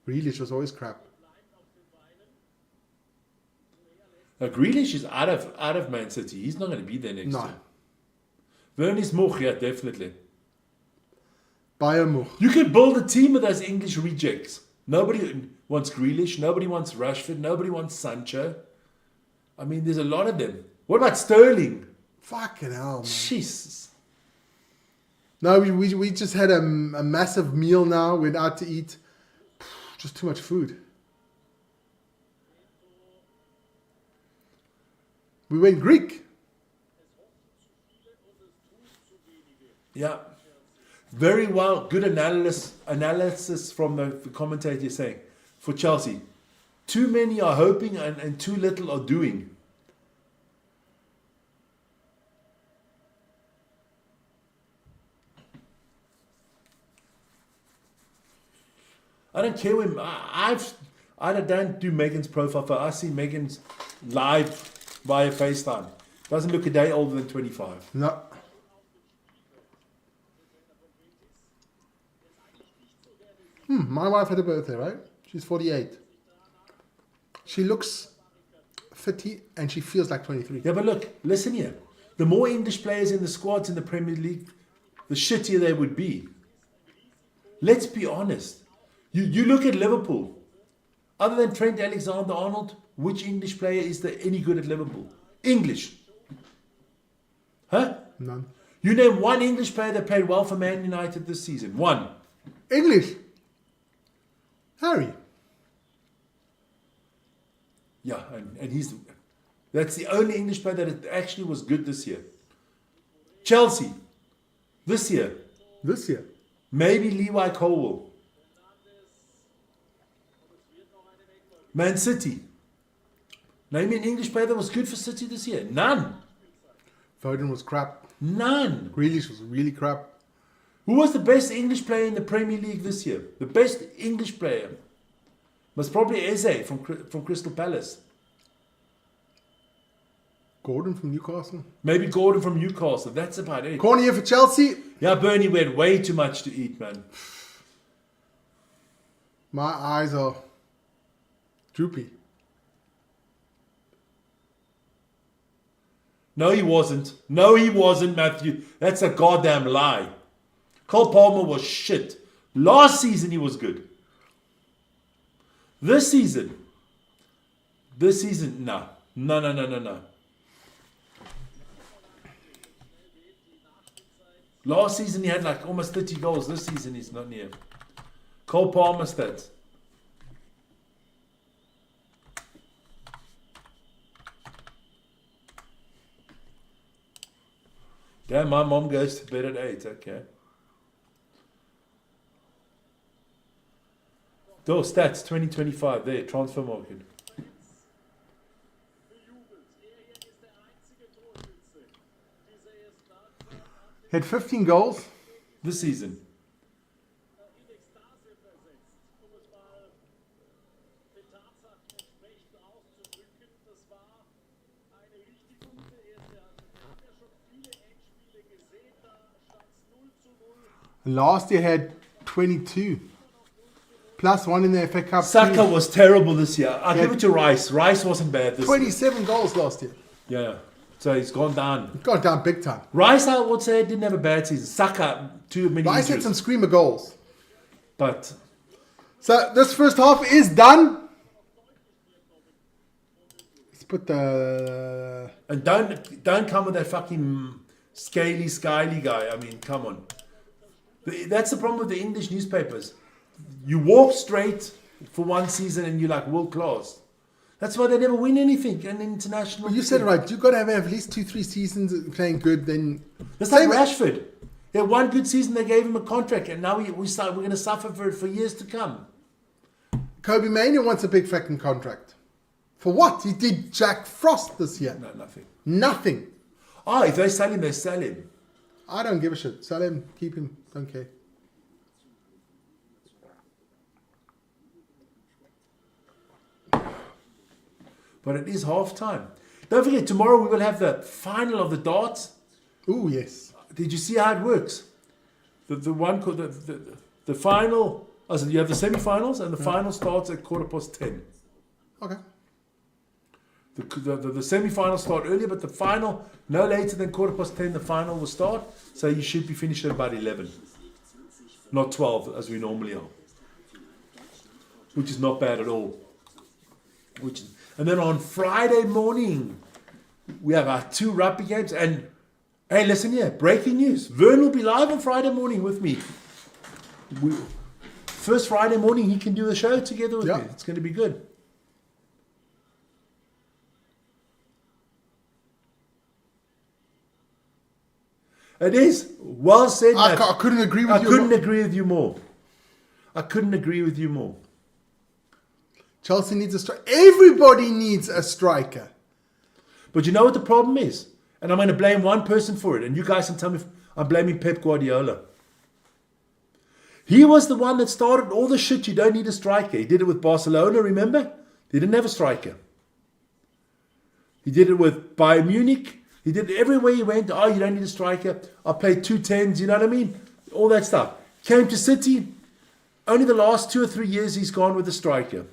Grealish was always crap.
Grealish is out of Man City. He's not going to be there next
No.
year. Vernies Moch, yeah, definitely.
Bayern Munich.
You could build a team of those English rejects. Nobody wants Grealish. Nobody wants Rashford. Nobody wants Sancho. I mean, there's a lot of them. What about Sterling?
Fucking hell, man.
Jesus.
No, we just had a massive meal now. Went out to eat. Just too much food. We went Greek.
Yeah. Very well. Good analysis from the commentator saying, for Chelsea, too many are hoping and too little are doing. I don't care when I don't do Megan's profile photo. I see Megan's live via FaceTime. Doesn't look a day older than 25.
No. My wife had a birthday, right? She's 48. She looks 50 and she feels like 23.
Yeah, but look, listen here. The more English players in the squads in the Premier League, the shittier they would be. Let's be honest. You look at Liverpool. Other than Trent Alexander-Arnold, which English player is there any good at Liverpool? English. Huh?
None.
You name one English player that played well for Man United this season. One.
English. Harry.
Yeah, and that's the only English player that actually was good this year. Chelsea. This year.
This year.
Maybe Levi Colwill. Man City. Name me an English player that was good for City this year. None.
Foden was crap.
None.
Grealish was really crap.
Who was the best English player in the Premier League this year? The best English player was probably Eze from Crystal Palace.
Gordon from Newcastle.
Maybe Gordon from Newcastle. That's about it.
Corner here for Chelsea.
Yeah, Bernie, we had way too much to eat, man.
My eyes are droopy.
No, he wasn't. No, he wasn't, Matthew. That's a goddamn lie. Cole Palmer was shit. Last season, he was good. This season, no. No. Last season, he had like almost 30 goals. This season, he's not near. Cole Palmer stats. Damn, my mom goes to bed at 8. Okay. Those stats, 2025. There, transfer market.
He had 15 goals.
This season.
Last year had 22. Plus one in the FA Cup.
Saka was terrible this year. I'll give it to Rice. Rice wasn't bad this
27 goals last year.
year. Yeah. So he's gone down.
Got down big time.
Rice, I would say, didn't have a bad season. Saka, too many
Rice had
injuries.
some screamer goals.
But
So this first half is done. Let's put the...
and don't come with that fucking scaly guy. I mean, come on. That's the problem with the English newspapers. You walk straight for one season and you're like world class. That's why they never win anything in international.
Well, you said it right. You've got to have at least 2-3 seasons playing good. Then
That's like Rashford. He had one good season, they gave him a contract, and now we're going to suffer for it for years to come.
Kobe Mania wants a big fucking contract. For what? He did Jack Frost this year.
No, nothing.
Nothing.
Oh, if they sell him, they sell him.
I don't give a shit. Sell him. Keep him. Don't care.
But it is half time. Don't forget, tomorrow we will have the final of the darts.
Ooh, yes.
Did you see how it works? The one called the final. Oh, so you have the semi-finals, and the final starts at 10:15.
Okay.
The semi-finals start earlier, but the final no later than 10:15. The final will start, so you should be finished at about 11, not 12 as we normally are, which is not bad at all. And then on Friday morning, we have our 2 rugby games. And hey, listen here, breaking news. Vern will be live on Friday morning with me. First Friday morning, he can do the show together with me. It's going to be good. It is. Well said,
I
Matt.
couldn't agree with
I
you.
couldn't agree with you more. I couldn't agree with you more.
Chelsea needs a striker. Everybody needs a striker.
But you know what the problem is? And I'm going to blame one person for it. And you guys can tell me if I'm blaming Pep Guardiola. He was the one that started all the shit. You don't need a striker. He did it with Barcelona, remember? They didn't have a striker. He did it with Bayern Munich. He did it everywhere he went. Oh, you don't need a striker. I'll play 2 10s. You know what I mean? All that stuff. Came to City. Only the last 2 or 3 years he's gone with a striker.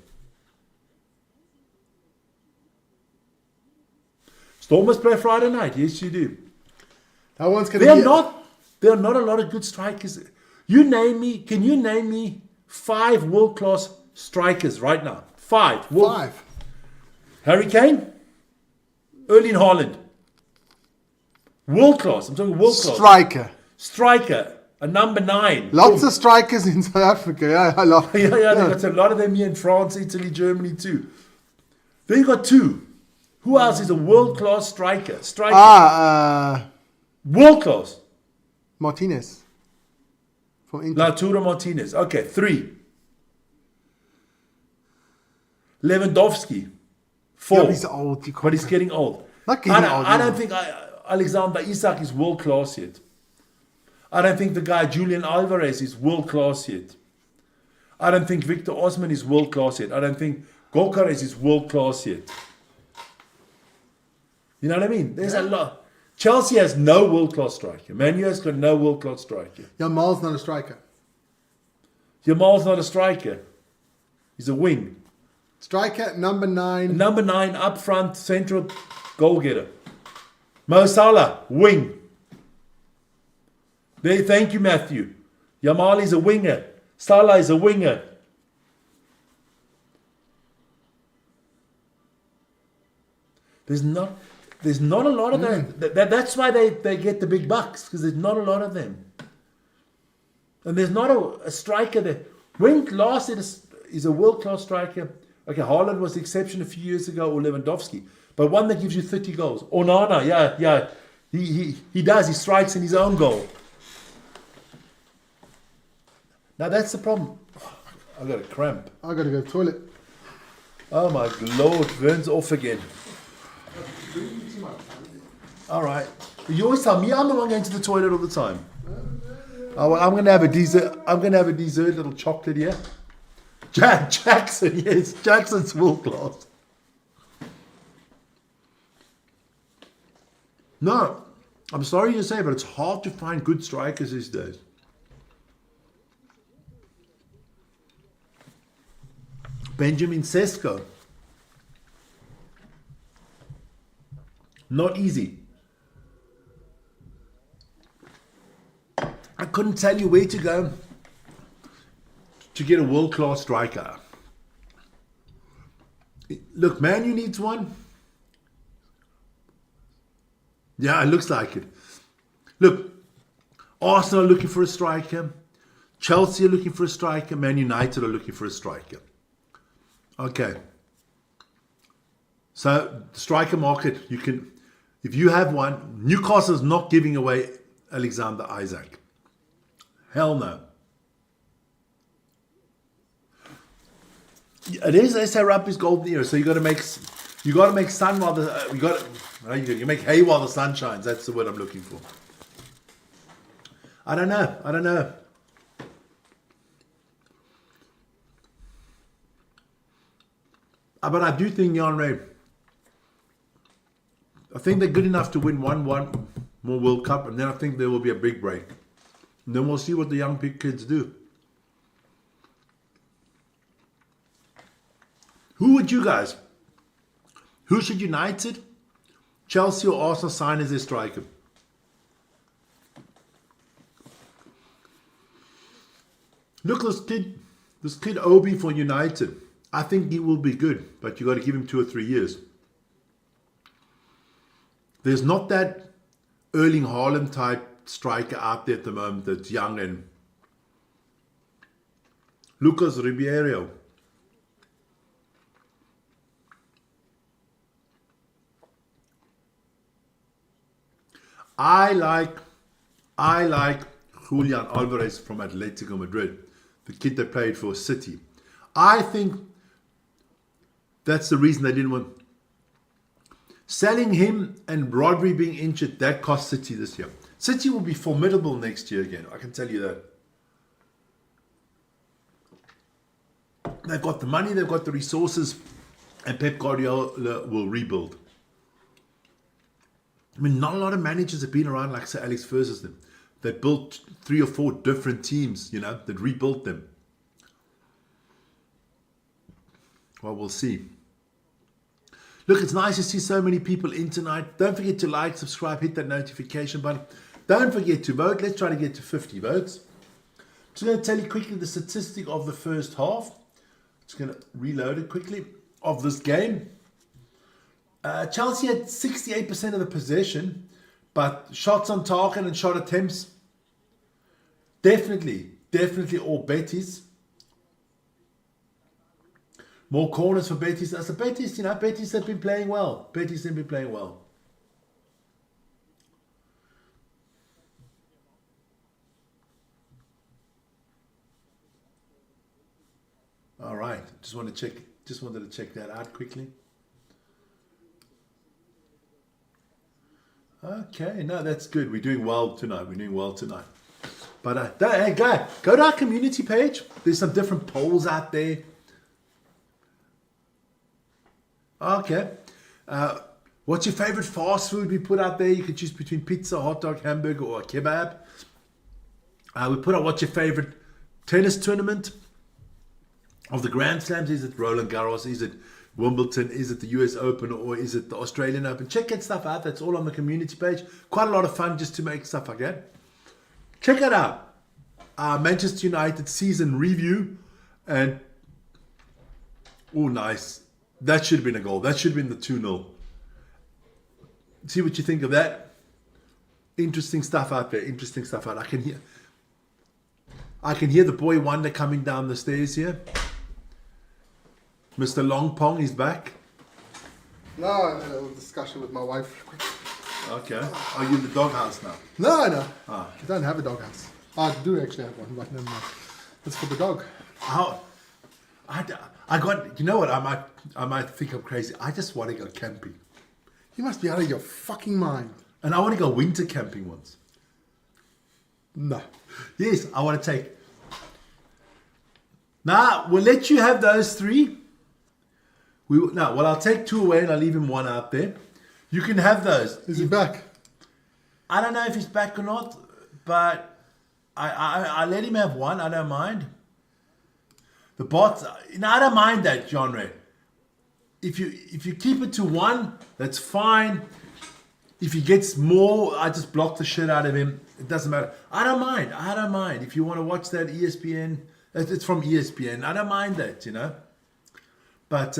Stormers play Friday night. Yes, you do.
That one's going to
There are not a lot of good strikers. Can you name me 5 world-class strikers right now? 5.
5.
Harry Kane? Erling Haaland. World-class. I'm talking world-class. Striker. A number 9.
Lots of strikers in South Africa. Yeah, I love
yeah, they've got a lot of them here in France, Italy, Germany too. Then you got 2. Who else is a world-class striker? World-class.
Martinez. For Inter.
Lautaro Martinez. Okay, 3. Lewandowski. 4.
Yeah, he's old.
But he's getting old. I don't think Alexander Isak is world-class yet. I don't think the guy Julian Alvarez is world-class yet. I don't think Victor Osman is world-class yet. I don't think Gokares is world-class yet. You know what I mean? There's a lot. Chelsea has no world-class striker. Man U has got no world-class striker.
Jamal's not a striker.
Jamal's not a striker. He's a wing.
Striker, number 9.
Number 9, up front, central goal-getter. Mo Salah, wing. There, thank you, Matthew. Jamal is a winger. Salah is a winger. There's not a lot of them. That's why they get the big bucks, because there's not a lot of them. And there's not a striker there. When last is a world-class striker. Okay, Haaland was the exception a few years ago, or Lewandowski. But one that gives you 30 goals. Onana, yeah. He does. He strikes in his own goal. Now that's the problem. I've got a cramp.
I got to go to the toilet.
Oh my Lord, Vern's off again. All right. You always tell me I'm the one going to the toilet all the time. Oh, well, I'm going to have a dessert. I'm going to have a dessert, little chocolate here. Jackson, yes, Jackson's world class. No, I'm sorry to say, but it's hard to find good strikers these days. Benjamin Sesko. Not easy. I couldn't tell you where to go to get a world-class striker. Look, Man U needs one. Yeah, it looks like it. Look, Arsenal are looking for a striker. Chelsea are looking for a striker. Man United are looking for a striker. Okay. So, the striker market, you can, if you have one, Newcastle's not giving away Alexander Isak. Hell no. It is, they say rugby's golden era, so you got to make sun while the you make hay while the sun shines. That's the word I'm looking for. I don't know. But I do think Jan Ray, I think they're good enough to win one more World Cup, and then I think there will be a big break. And then we'll see what the young kids do. Who should United, Chelsea or Arsenal sign as their striker? Look, this kid Obi for United. I think he will be good, but you got to give him 2 or 3 years. There's not that Erling Haaland type striker out there at the moment that's young and Lucas Ribeiro. I like Julian Alvarez from Atletico Madrid, the kid that played for City. I think that's the reason they didn't want. Selling him and Rodri being injured, that cost City this year. City will be formidable next year again, I can tell you that. They've got the money, they've got the resources, and Pep Guardiola will rebuild. I mean, not a lot of managers have been around like Sir Alex Ferguson. They built 3 or 4 different teams, that rebuilt them. Well, we'll see. Look, it's nice to see so many people in tonight. Don't forget to like, subscribe, hit that notification button. Don't forget to vote. Let's try to get to 50 votes. I'm just going to tell you quickly the statistic of the first half. Just going to reload it quickly of this game. Chelsea had 68% of the possession, but shots on target and shot attempts, definitely all Betis. More corners for Betis. So Betis, Betis have been playing well. All right. Just wanted to check that out quickly. Okay, no, that's good. We're doing well tonight. But hey, go to our community page. There's some different polls out there. Okay. What's your favorite fast food we put out there? You can choose between pizza, hot dog, hamburger, or a kebab. We put out what's your favorite tennis tournament of the Grand Slams. Is it Roland Garros? Is it Wimbledon? Is it the US Open? Or is it the Australian Open? Check that stuff out. That's all on the community page. Quite a lot of fun just to make stuff like that. Check it out. Manchester United season review. And, oh, nice. That should have been a goal. That should have been the 2-0. See what you think of that. Interesting stuff out there. I can hear the boy wonder coming down the stairs here. Mr. Long Pong is back.
No, I had a little discussion with my wife.
Okay. Are you in the doghouse now?
No. I don't have a doghouse. I do actually have one, but never mind. It's for the dog.
How? I got. You know what? I might think I'm crazy. I just want to go camping.
You must be out of your fucking mind.
And I want to go winter camping once.
No.
Yes, I want to take. Nah, we'll let you have those 3. I'll take 2 away and I'll leave him 1 out there. You can have those.
Is he back?
I don't know if he's back or not, but I let him have 1. I don't mind. The bots, I don't mind that genre. If you keep it to one, that's fine. If he gets more, I just block the shit out of him. It doesn't matter. I don't mind. If you want to watch that ESPN, it's from ESPN. I don't mind that, But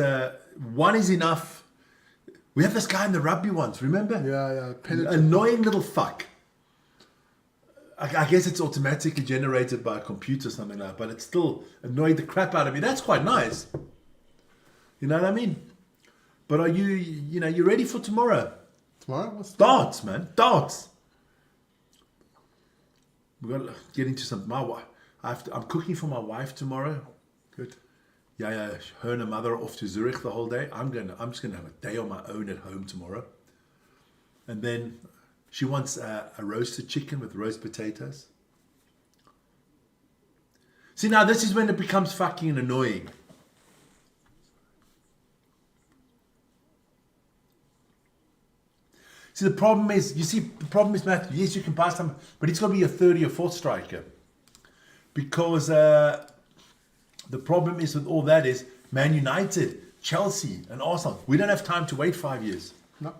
one is enough. We have this guy in the rugby once, remember?
Yeah.
Annoying little fuck. I guess it's automatically generated by a computer or something like that, but it still annoyed the crap out of me. That's quite nice. You know what I mean? But are you ready for tomorrow?
Tomorrow?
Darts, man. Darts. We've got to get into some... I'm cooking for my wife tomorrow. Good. Yeah. Her and her mother are off to Zurich the whole day. I'm just going to have a day on my own at home tomorrow. And then she wants a roasted chicken with roast potatoes. See, now this is when it becomes fucking annoying. See, the problem is, Matthew, yes, you can buy some, but it's got to be a third or your fourth striker. Because the problem is with all that is Man United, Chelsea, and Arsenal. We don't have time to wait 5 years.
No.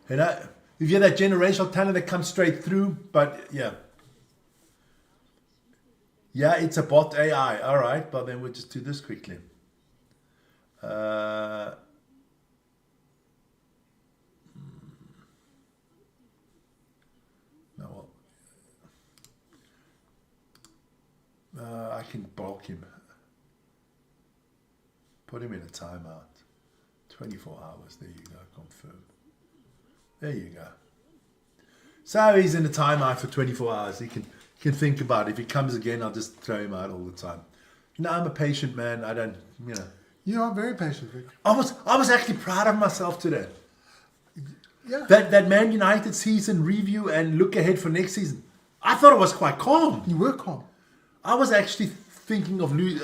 If you're that generational talent that comes straight through, but yeah. Yeah, it's a bot AI. All right, but then we'll just do this quickly. I can bulk him. Put him in a timeout. 24 hours. There you go. Confirm. There you go. So he's in a timeout for 24 hours. He can think about it. If he comes again, I'll just throw him out all the time. I'm a patient man. I don't,
You are very patient, Vic.
I was actually proud of myself today.
Yeah.
That Man United season review and look ahead for next season. I thought it was quite calm.
You were calm.
I was actually thinking of losing.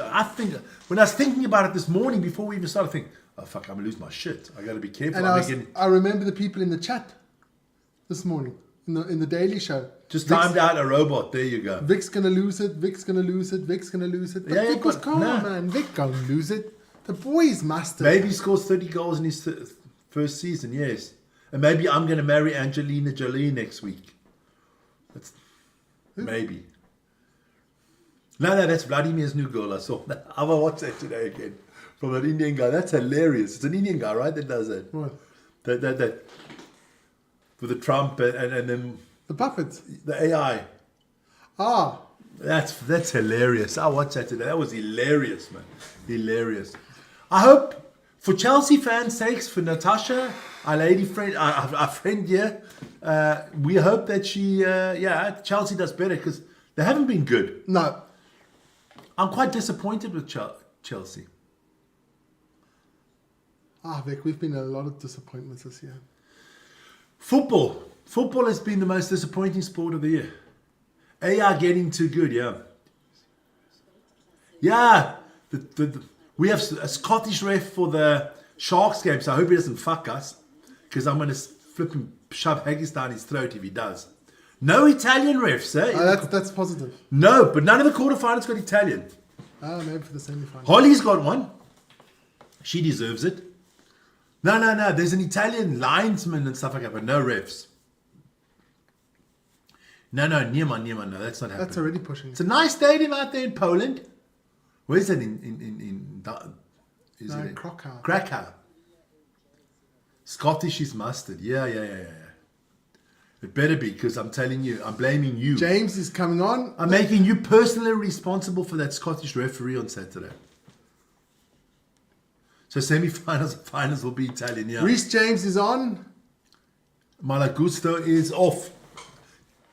When I was thinking about it this morning before we even started, thinking, oh fuck, I'm gonna lose my shit. I gotta be careful.
And I remember the people in the chat this morning in the Daily Show.
Just timed out a robot. There you go.
Vic's gonna lose it. Vic's gonna lose it. Vic's gonna lose it. But
Yeah,
Vic was
but
calm,
no.
man. Vic gonna lose it. The boy's master.
Maybe he scores 30 goals in his first season. Yes, and maybe I'm gonna marry Angelina Jolie next week. Maybe. No, that's Vladimir's new girl. I saw that. I will watch that today again from an Indian guy. That's hilarious. It's an Indian guy, right? That does that.
What?
That with the Trump and then
The puppets.
the AI.
Ah.
That's hilarious. I watched that today. That was hilarious, man. Hilarious. I hope for Chelsea fans' sakes, for Natasha, our lady friend, our friend here, we hope that she, Chelsea does better because they haven't been good.
No.
I'm quite disappointed with Chelsea.
Vic, we've been in a lot of disappointments this year.
Football has been the most disappointing sport of the year. AR getting too good, yeah. Yeah, we have a Scottish ref for the Sharks game, so I hope he doesn't fuck us, because I'm going to flip and shove haggis down his throat if he does. No Italian refs, eh?
That's positive.
No, but none of the quarterfinals got Italian.
Maybe for the semi-final.
Holly's got one. She deserves it. No. There's an Italian linesman and stuff like that, but no refs. No, Niemann, no, that's not happening.
That's already pushing.
It's a nice stadium out there in Poland. Where's that
Krakow.
Krakow. Scottish is mustard. Yeah. It better be, because I'm telling you, I'm blaming you.
James is coming on.
I'm making you personally responsible for that Scottish referee on Saturday. So semi-finals and finals will be Italian, yeah.
Reece James is on.
Malagusto is off.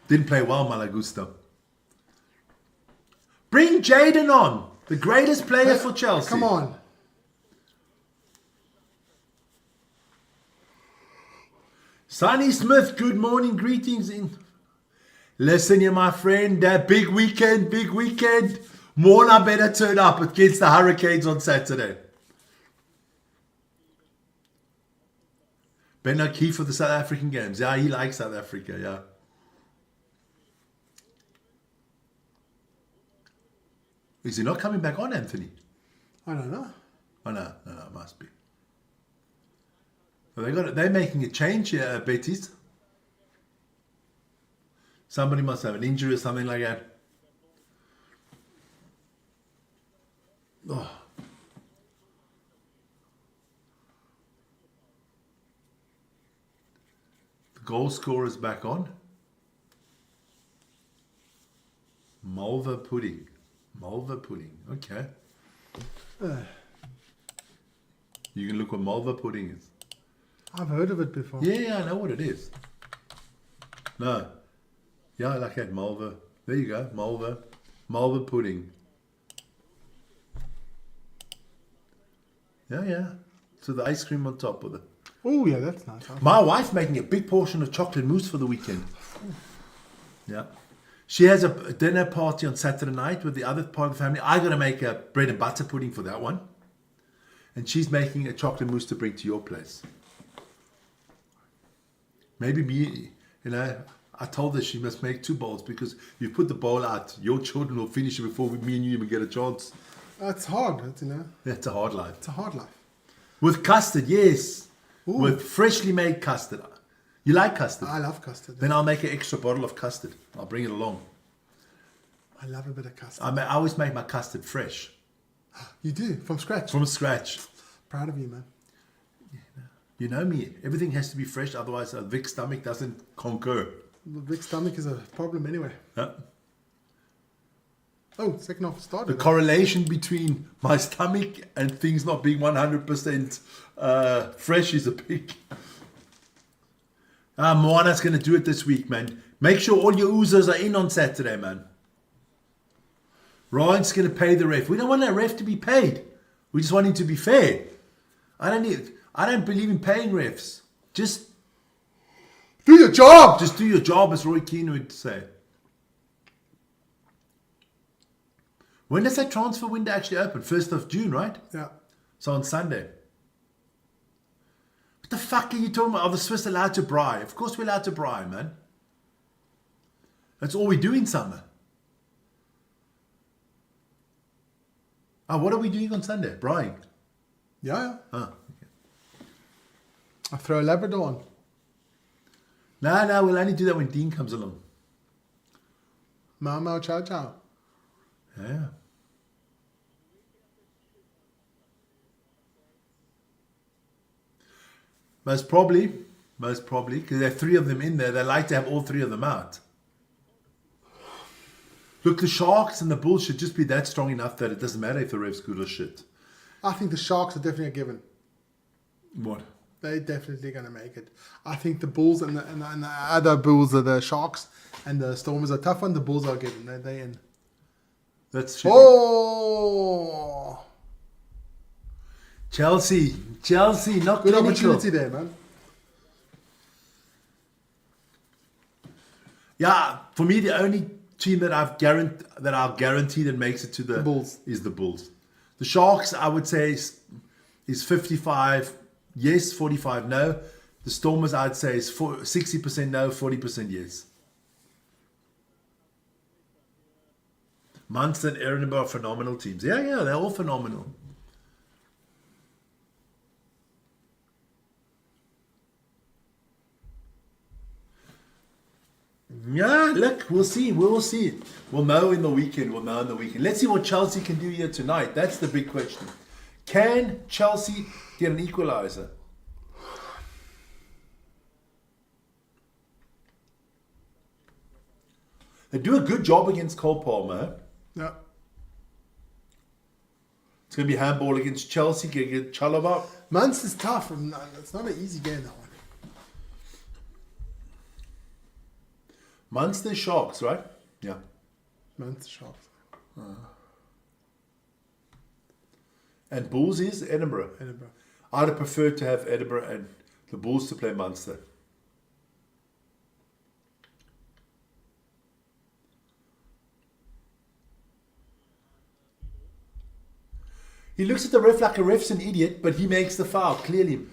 Didn't play well, Malagusto. Bring Jaden on, the greatest player for Chelsea.
Come on.
Sonny Smith, good morning, greetings. Listen here, my friend, big weekend. Morna better turn up against the Hurricanes on Saturday. Ben O'Keefe for the South African games. Yeah, he likes South Africa, yeah. Is he not coming back on, Anthony?
I don't know.
Oh, no, it must be. So they're making a change here at Betis. Somebody must have an injury or something like that. Oh. The goal scorer is back on. Malva pudding. Okay. You can look what Malva pudding is.
I've heard of it before.
Yeah, I know what it is. No. Yeah, I like that. Malva. There you go. Malva pudding. Yeah. So the ice cream on top of it.
Oh, yeah, that's nice.
My wife's making a big portion of chocolate mousse for the weekend. Yeah. She has a dinner party on Saturday night with the other part of the family. I got to make a bread and butter pudding for that one. And she's making a chocolate mousse to bring to your place. Maybe me, I told her she must make 2 bowls because you put the bowl out, your children will finish it before me and you even get a chance.
It's hard,
It's a hard life.
It's a hard life.
With custard, yes.
Ooh.
With freshly made custard. You like custard?
I love custard.
Then I'll make an extra bottle of custard. I'll bring it along.
I love a bit of custard.
I always make my custard fresh.
You do? From scratch?
From scratch.
Proud of you, man.
You know me. Everything has to be fresh, otherwise a Vic stomach doesn't concur.
The big stomach is a problem anyway.
Yeah.
Oh, second half
The
started.
correlation between my stomach and things not being 100% fresh is a big... Moana's going to do it this week, man. Make sure all your oozers are in on Saturday, man. Ryan's going to pay the ref. We don't want that ref to be paid. We just want him to be fair. I don't believe in paying refs. Just
do your job!
Just do your job, as Roy Keane would say. When does that transfer window actually open? 1st of June, right?
Yeah.
So on Sunday. What the fuck are you talking about? Are the Swiss allowed to bribe? Of course we're allowed to bribe, man. That's all we do in summer. What are we doing on Sunday? Bribing?
Yeah.
Okay.
I throw a Labrador on.
No, we'll only do that when Dean comes along.
Mau chow chow.
Yeah. Most probably, because there are 3 of them in there. They like to have all 3 of them out. Look, the Sharks and the Bulls should just be that strong enough that it doesn't matter if the ref's good or shit.
I think the Sharks are definitely a given.
What?
They're definitely going to make it. I think the Bulls and the other Bulls are the Sharks, and the Stormers are tough one. The Bulls are given. They're in.
That's
shitty. Oh!
Chelsea, not
good
clinical.
Opportunity there, man.
Yeah, for me, the only team that I've guaranteed that makes it to the
Bulls
is the Bulls. The Sharks, I would say, is 55 yes, 45 no. The Stormers, I'd say, is 60% no, 40% yes. Munster and Edinburgh are phenomenal teams. Yeah, they're all phenomenal. Yeah, look, we'll see. We'll know in the weekend. Let's see what Chelsea can do here tonight. That's the big question. Can Chelsea get an equaliser? They do a good job against Cole Palmer.
Yeah.
It's going to be handball against Chelsea. Get Chalobah.
Munster's tough. It's not an easy game, that one.
Munster Sharks, right? Yeah.
Munster Sharks.
And Bulls is Edinburgh. I'd have preferred to have Edinburgh and the Bulls to play Munster. He looks at the ref like a ref's an idiot, but he makes the foul, clearly.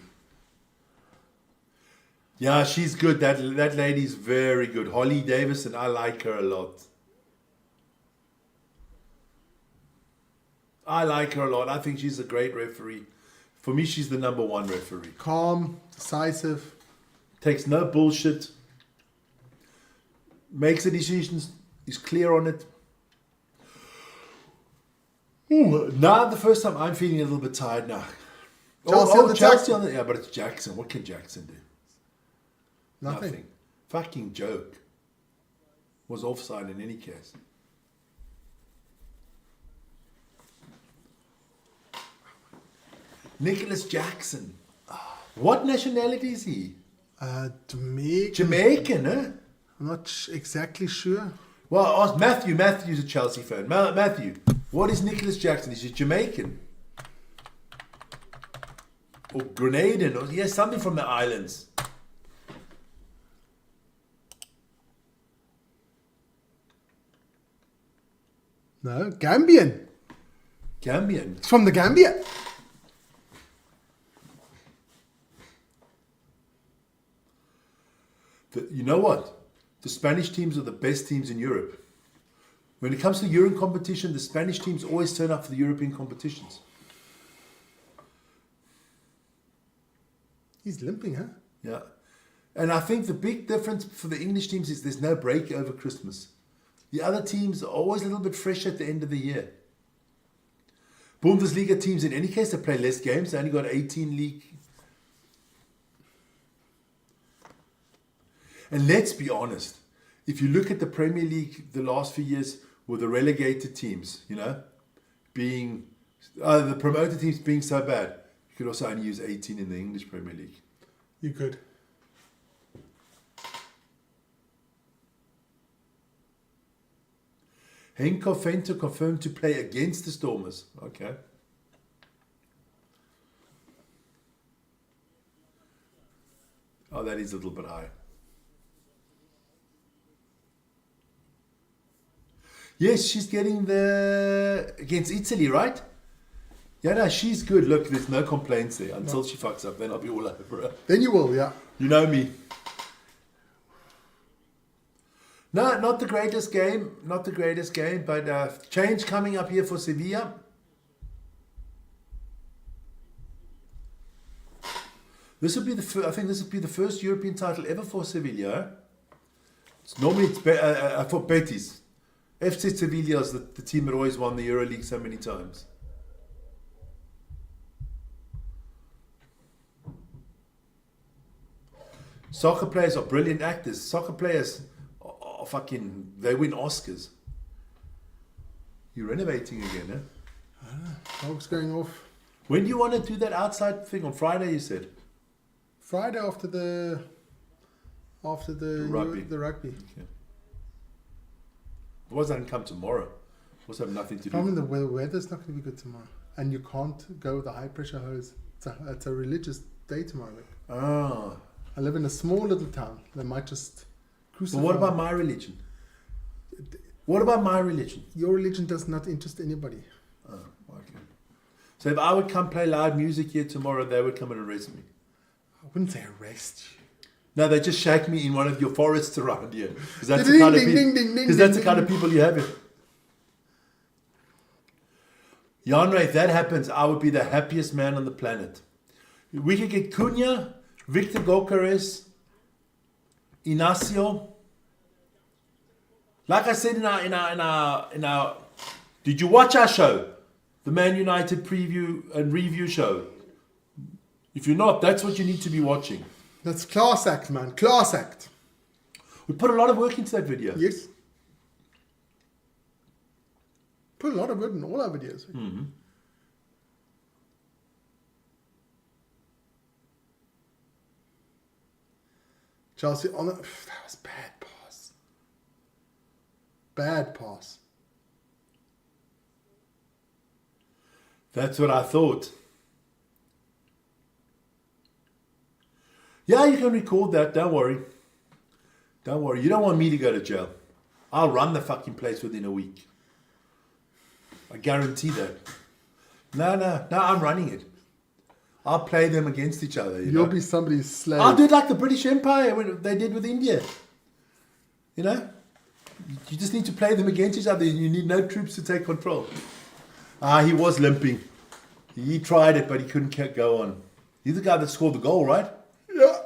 Yeah, she's good. That lady's very good. Holly Davison, I like her a lot. I like her a lot. I think she's a great referee. For me, she's the number one referee.
Calm, decisive.
Takes no bullshit. Makes the decisions. Is clear on it. Ooh, now the first time I'm feeling a little bit tired now. Chelsea on the, yeah, but it's Jackson. What can Jackson do?
Nothing.
Fucking joke. Was offside in any case. Nicholas Jackson. What nationality is he?
Jamaican.
Jamaican, eh?
I'm not exactly sure.
Well, ask Matthew. Matthew's a Chelsea fan. Matthew, what is Nicholas Jackson? Is he Jamaican? Or Grenadian? Or yes, something from the islands.
No, Gambian.
Gambian.
It's from the Gambia.
You know what? The Spanish teams are the best teams in Europe. When it comes to Euro competition, the Spanish teams always turn up for the European competitions.
He's limping, huh?
Yeah. And I think the big difference for the English teams is there's no break over Christmas. The other teams are always a little bit fresh at the end of the year. Bundesliga teams, in any case, they play less games. They only got 18 league. And let's be honest. If you look at the Premier League the last few years with the relegated teams, you know, being the promoted teams being so bad, you could also only use 18 in the English Premier League.
You could.
Henko Fento confirmed to play against the Stormers. Okay. Oh, that is a little bit high. Yes, she's getting the against Italy, right? Yeah, no, she's good. Look, there's no complaints there until she fucks up. Then I'll be all over her.
Then you will, yeah.
You know me. No, not the greatest game. Not the greatest game, but change coming up here for Sevilla. This would be I think this would be the first European title ever for Sevilla. Normally it's for Betis. FC Sevilla is the team that always won the EuroLeague so many times. Soccer players are brilliant actors. Soccer players are fucking, they win Oscars. You're renovating again, eh?
Dog's going off.
When do you want to do that outside thing? On Friday, you said?
Friday after the
rugby.
The rugby.
Okay. Why doesn't come tomorrow? What's have nothing to do?
Problem the weather's not going to be good tomorrow, and you can't go with a high pressure hose. It's a religious day tomorrow.
Ah.
I live in a small little town. They might just crucify.
But what about my religion? What about my religion?
Your religion does not interest anybody.
Oh, okay. So if I would come play loud music here tomorrow, they would come and arrest me.
I wouldn't say arrest you.
No, they just shake me in one of your forests around here. Because that's the kind of the kind of people you have here. Janre, if that happens, I would be the happiest man on the planet. We could get Cunha, Victor Gokares, Inacio. Like I said in our did you watch our show? The Man United preview and review show. If you're not, that's what you need to be watching.
That's class act, man. Class act.
We put a lot of work into that video.
Yes. Put a lot of work in all our videos.
Mm-hmm.
Chelsea on that was bad pass. Bad pass.
That's what I thought. Yeah, you can record that. Don't worry. Don't worry. You don't want me to go to jail. I'll run the fucking place within a week. I guarantee that. No, I'm running it. I'll play them against each other.
You'll be somebody's slave.
I'll do it like the British Empire when they did with India. You know? You just need to play them against each other and you need no troops to take control. He was limping. He tried it, but he couldn't go on. He's the guy that scored the goal, right?
Yeah.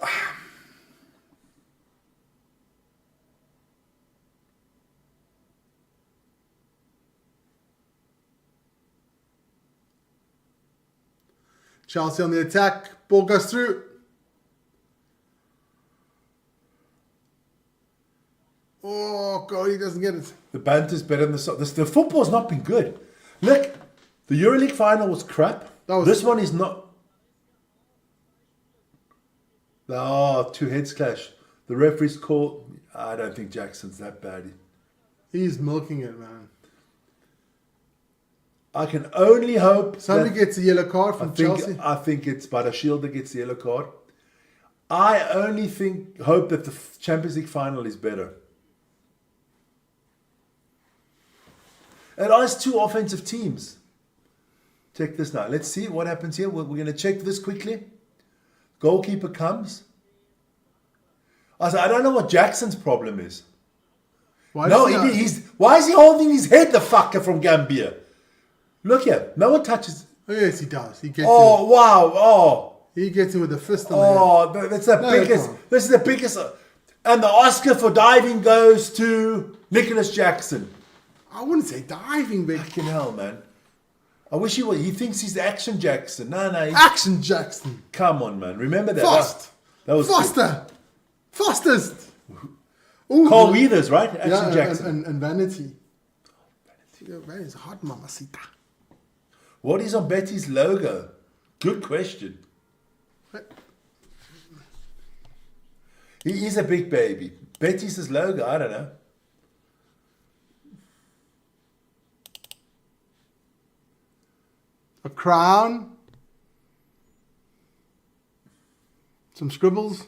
Chelsea on the attack. Ball goes through. Oh, God, he doesn't get it.
The banter's better than the football's not been good. Look, the EuroLeague final was crap. This one is not. Oh, two heads clash. The referee's called. I don't think Jackson's that bad.
He's milking it, man.
I can only hope
somebody gets a yellow card from Chelsea.
I think it's Shield that gets the yellow card. I only hope that the Champions League final is better. It has two offensive teams. Check this now. Let's see what happens here. We're going to check this quickly. Goalkeeper comes. I don't know what Jackson's problem is. Why is he holding his head, the fucker from Gambia? Look here. No one touches.
Oh, yes, he does. He gets
wow. Oh.
He gets him with the fist on the head.
That's the biggest. This is the biggest. And the Oscar for diving goes to Nicholas Jackson.
I wouldn't say diving, but
fucking hell, man. I wish he was. He thinks he's the Action Jackson. No.
Action Jackson.
Come on, man. Remember that.
That was Foster. Fastest.
Carl Weathers, right? Action Jackson.
And Vanity. Vanity's hot, mamacita.
What is on Betis' logo? Good question. He is a big baby. Betis' logo, I don't know.
A crown. Some scribbles.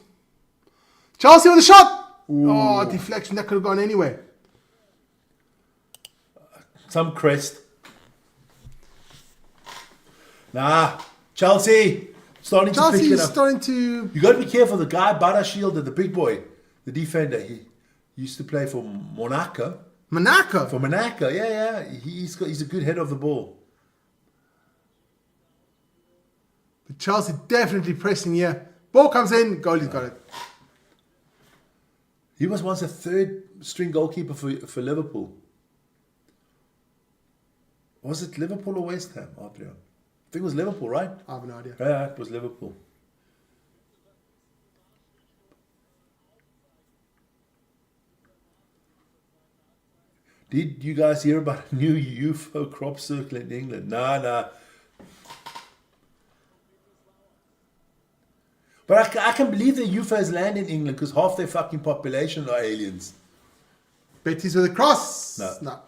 Chelsea with a shot. Ooh. Oh, deflection. That could have gone anywhere.
Some crest. Nah. Chelsea. Starting to pick it up.
Starting to...
You got to be careful. The guy, Shield, the big boy, the defender, he used to play for Monaco.
Monaco?
For Monaco, yeah. He's a good head of the ball.
But Chelsea definitely pressing here. Ball comes in, goalie's got it.
He was once a third-string goalkeeper for Liverpool. Was it Liverpool or West Ham, Adrian? I think it was Liverpool, right?
I have no idea.
Yeah, it was Liverpool. Did you guys hear about a new UFO crop circle in England? Nah. But I can believe that UFOs land in England because half their fucking population are aliens.
Betis with a cross. No.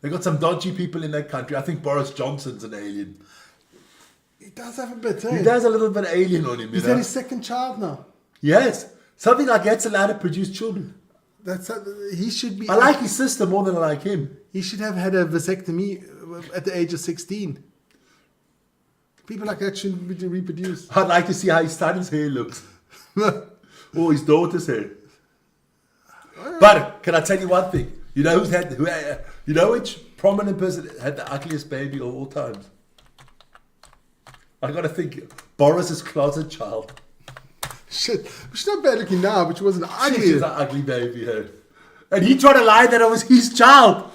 They got some dodgy people in that country. I think Boris Johnson's an alien.
He does have a bit,
He does a little bit of alien on him,
He's had his second child now.
Yes. Something like that's allowed to produce children.
He should be...
I like his sister more than I like him.
He should have had a vasectomy at the age of 16. People like that shouldn't be reproduced.
I'd like to see how his son's hair looks. Or his daughter's hair. But can I tell you one thing? You know you know which prominent person had the ugliest baby of all times? I got to think. Boris's closet child.
Shit, she's not bad looking now, but she wasn't ugly.
She's an ugly baby, hey. And he tried to lie that it was his child.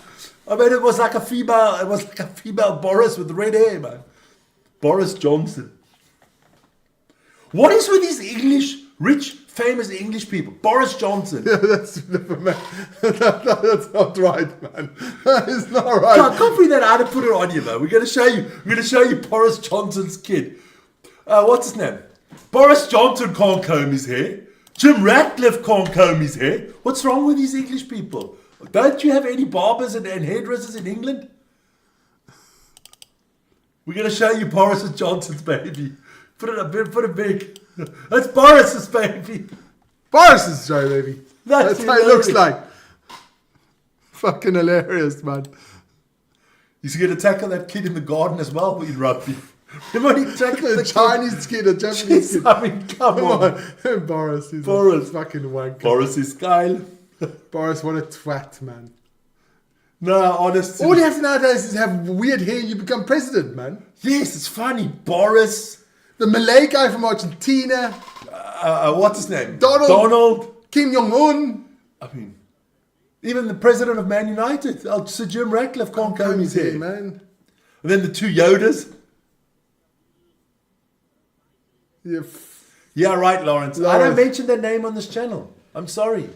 I mean, it was like a female Boris with red hair, man. Boris Johnson. What is with these English, rich, famous English people? Boris Johnson.
Yeah, that's not right, man. That is not right.
I can't bring that out and put it on you, man. We're going to show you Boris Johnson's kid. What's his name? Boris Johnson can't comb his hair. Jim Ratcliffe can't comb his hair. What's wrong with these English people? Don't you have any barbers and hairdressers in England? We're going to show you Boris Johnson's baby. Put it big. That's Boris's baby.
Boris's baby. That's how he looks like. Fucking hilarious, man.
He's going to tackle that kid in the garden as well in rugby. Remember when he tackled
the Chinese kid, a Japanese kid.
I mean, come on.
Boris is a fucking wanker.
Boris is Kyle.
Boris, what a twat, man.
No, honestly.
All you have to nowadays is have weird hair and you become president, man.
Yes, it's funny. Boris.
The Malay guy from Argentina.
What's his name?
Donald. Kim Jong-un.
I mean, even the president of Man United, Sir Jim Ratcliffe, can't comb his hair.
Man.
And then the two Yodas. Yeah, right, Lawrence. I don't mention their name on this channel. I'm sorry.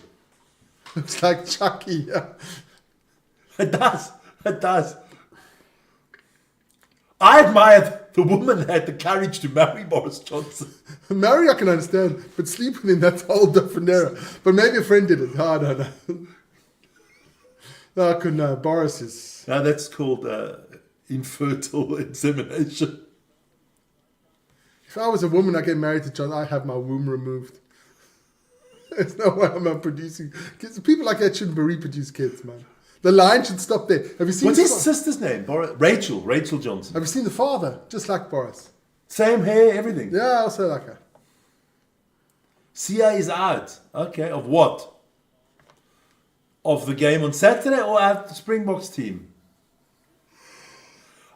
Looks like Chucky.
It does. It does. I admire the woman that had the courage to marry Boris Johnson.
Marry, I can understand, but sleep with him, that's a whole different era. But maybe a friend did it. I don't know. No, I couldn't know. Boris is...
Now that's called infertile insemination.
If I was a woman, I get married to John, I have my womb removed. There's no way I'm not producing kids. People like that shouldn't reproduce kids, man. The line should stop there. Have you seen
What's his sister's name? Rachel Johnson.
Have you seen the father? Just like Boris.
Same hair, everything.
Yeah, also like her.
Sia is out. Okay, of what? Of the game on Saturday or at the Springboks team?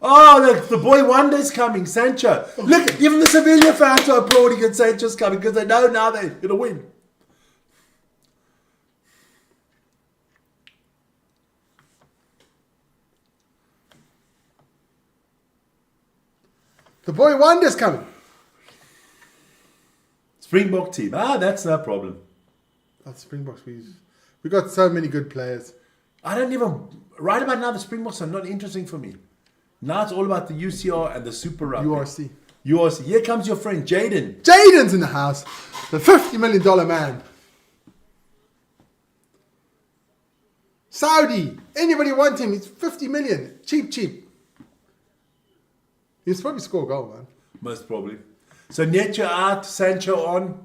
Oh, look, the boy wonder's coming, Sancho. Look, even the Sevilla fans are applauding and Sancho's coming because they know now they're going to win.
The boy wonder's coming.
Springbok team. That's no problem.
That's Springboks. We got so many good players.
I don't even... Right about now, the Springboks are not interesting for me. Now it's all about the UCR and the Super Rugby. URC. Here comes your friend, Jaden.
Jaden's in the house. The $50 million man. Saudi. Anybody want him? He's 50 million. Cheap. He'll probably score a goal, man.
Most probably. So Nietzsche out, Sancho on.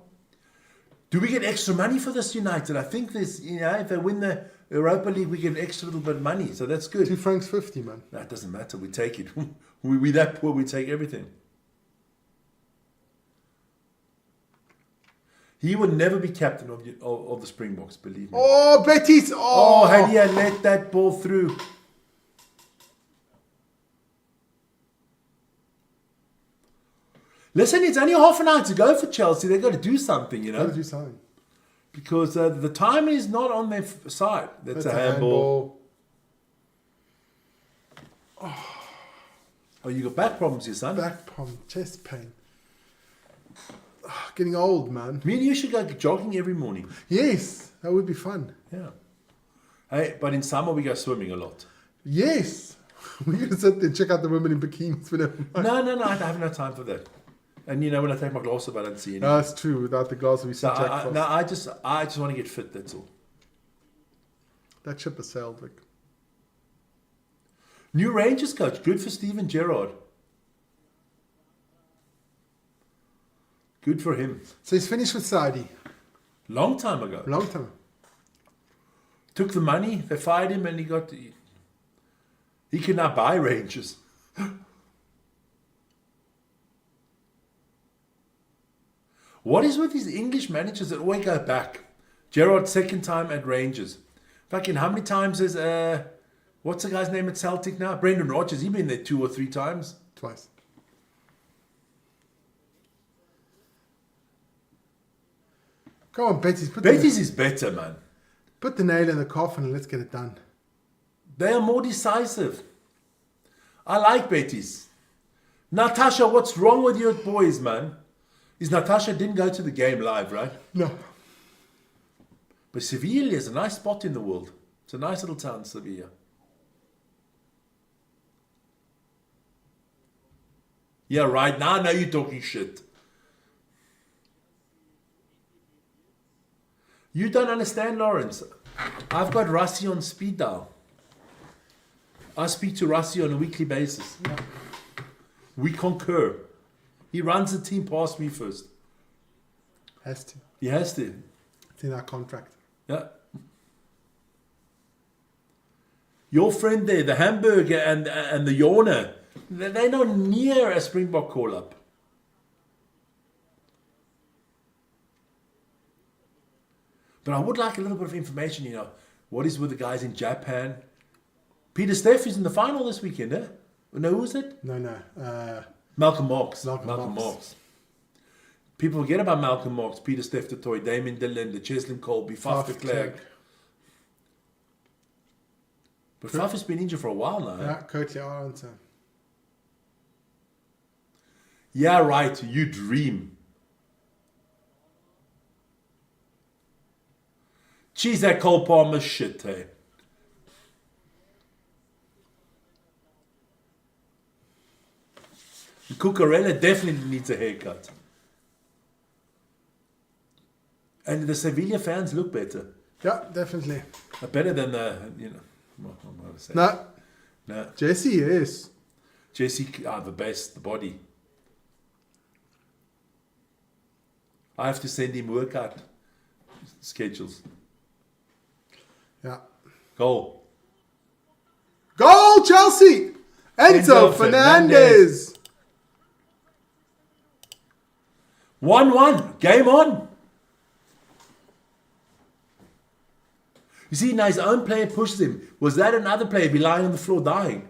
Do we get extra money for this United? I think there's, if they win the Europa League, we get an extra little bit of money. So that's good.
£2.50, man.
That doesn't matter. We take it. we that poor, we take everything. He would never be captain of the Springboks, believe me.
Oh, Betis.
Had he let that ball through. Listen, it's only half an hour to go for Chelsea. They've got to do something,
Got to do something.
Because the time is not on their side. That's a handball. Oh, you got back problems, your son?
Back problem, chest pain. Getting old, man.
Me and you should go jogging every morning.
Yes, that would be fun.
Yeah. Hey, but in summer we go swimming a lot.
Yes. We're going to sit there and check out the women in bikinis.
No, I have no time for that. And when I take my glass up, I don't see anything.
No, that's true. Without the glass, we see Jack Frost.
I just want to get fit, that's all.
That ship has sailed, Vic.
New Rangers coach. Good for Steven Gerrard. Good for him.
So he's finished with Saudi.
Long time ago.
Long time.
Took the money, they fired him, and he can now buy Rangers. What is with these English managers that always go back? Gerrard, second time at Rangers. Fucking how many times is, what's the guy's name at Celtic now? Brendan Rodgers, he's been there 2 or 3 times.
Twice. Come on, Betis.
Betis is better, man.
Put the nail in the coffin and let's get it done.
They are more decisive. I like Betis. Natasha, what's wrong with your boys, man? Natasha didn't go to the game live, right?
No.
But Sevilla is a nice spot in the world. It's a nice little town, Sevilla. Yeah, right. Now I know you're talking shit. You don't understand, Lawrence. I've got Rassi on speed dial. I speak to Rassi on a weekly basis.
Yeah.
We concur. He runs the team past me first.
Has to.
He has to.
It's in our contract.
Yeah. Your friend there, the hamburger and the yawner, they're not near a Springbok call-up. But I would like a little bit of information, what is with the guys in Japan? Peter Steff is in the final this weekend, eh? No, who is it?
No.
Malcolm Marx.
Malcolm Marx.
People forget about Malcolm Marx, Peter Steff, the Toy, Damien Dillon, the Cheslin Colby, Faf de Klerk. But Faf has been injured for a while now.
Ja, Coatley Arlington.
Yeah, right. You dream. Jeez, that Cole Palmer shit, hey. Cucurella definitely needs a haircut. And the Sevilla fans look better.
Yeah, definitely.
Better than the, what am I going to say?
No. Jesse, yes.
Jesse, the best, the body. I have to send him workout schedules.
Yeah.
Goal,
Chelsea! Enzo Fernandez!
1-1. Game on. You see, now his own player pushes him. Was that another player be lying on the floor dying?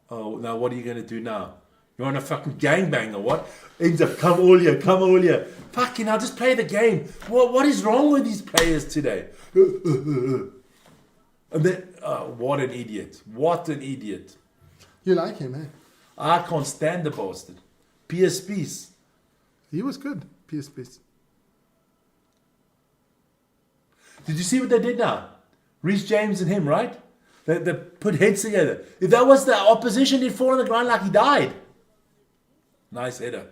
Oh, now what are you going to do now? You want a fucking gangbang or what? Enzo, come all here. Fucking hell, just play the game. What is wrong with these players today? And then, what an idiot.
You like him, eh?
I can't stand the bastard. PSPs.
He was good, PSPs.
Did you see what they did now? Reece James and him, right? They put heads together. If that was the opposition, he'd fall on the ground like he died. Nice header.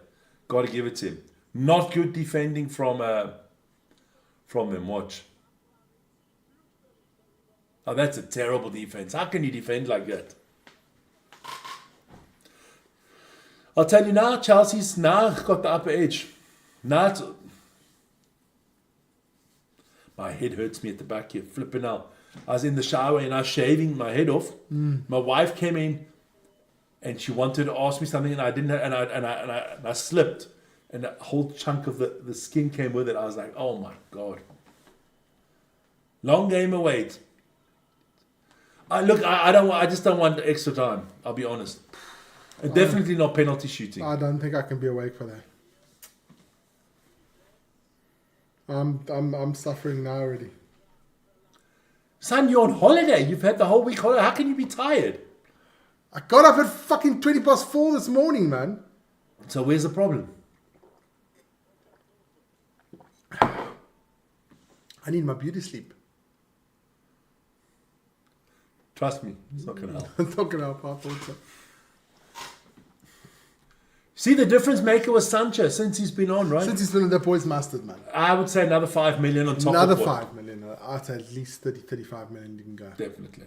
Got to give it to him. Not good defending from him. Watch. Oh, that's a terrible defense. How can you defend like that? I'll tell you now, Chelsea's now got the upper edge. Now my head hurts me at the back here, flipping out. I was in the shower and I was shaving my head off. My wife came in and she wanted to ask me something and I didn't, and I slipped and a whole chunk of the skin came with it. I was like, oh my God. Long game await. I just don't want extra time. I'll be honest. And definitely not penalty shooting.
I don't think I can be awake for that. I'm suffering now already.
Son, you're on holiday. You've had the whole week holiday. How can you be tired?
I got up at fucking 4:20 this morning, man.
So where's the problem?
I need my beauty sleep.
Trust me, it's not going to help.
It's not going to help. I thought so.
See, the difference maker was Sancho since he's been on, right?
Since he's been in, the boy's mastered, man.
I would say another 5 million on top
Another
of
5 million. I'd say at least 35 million you can go.
Definitely.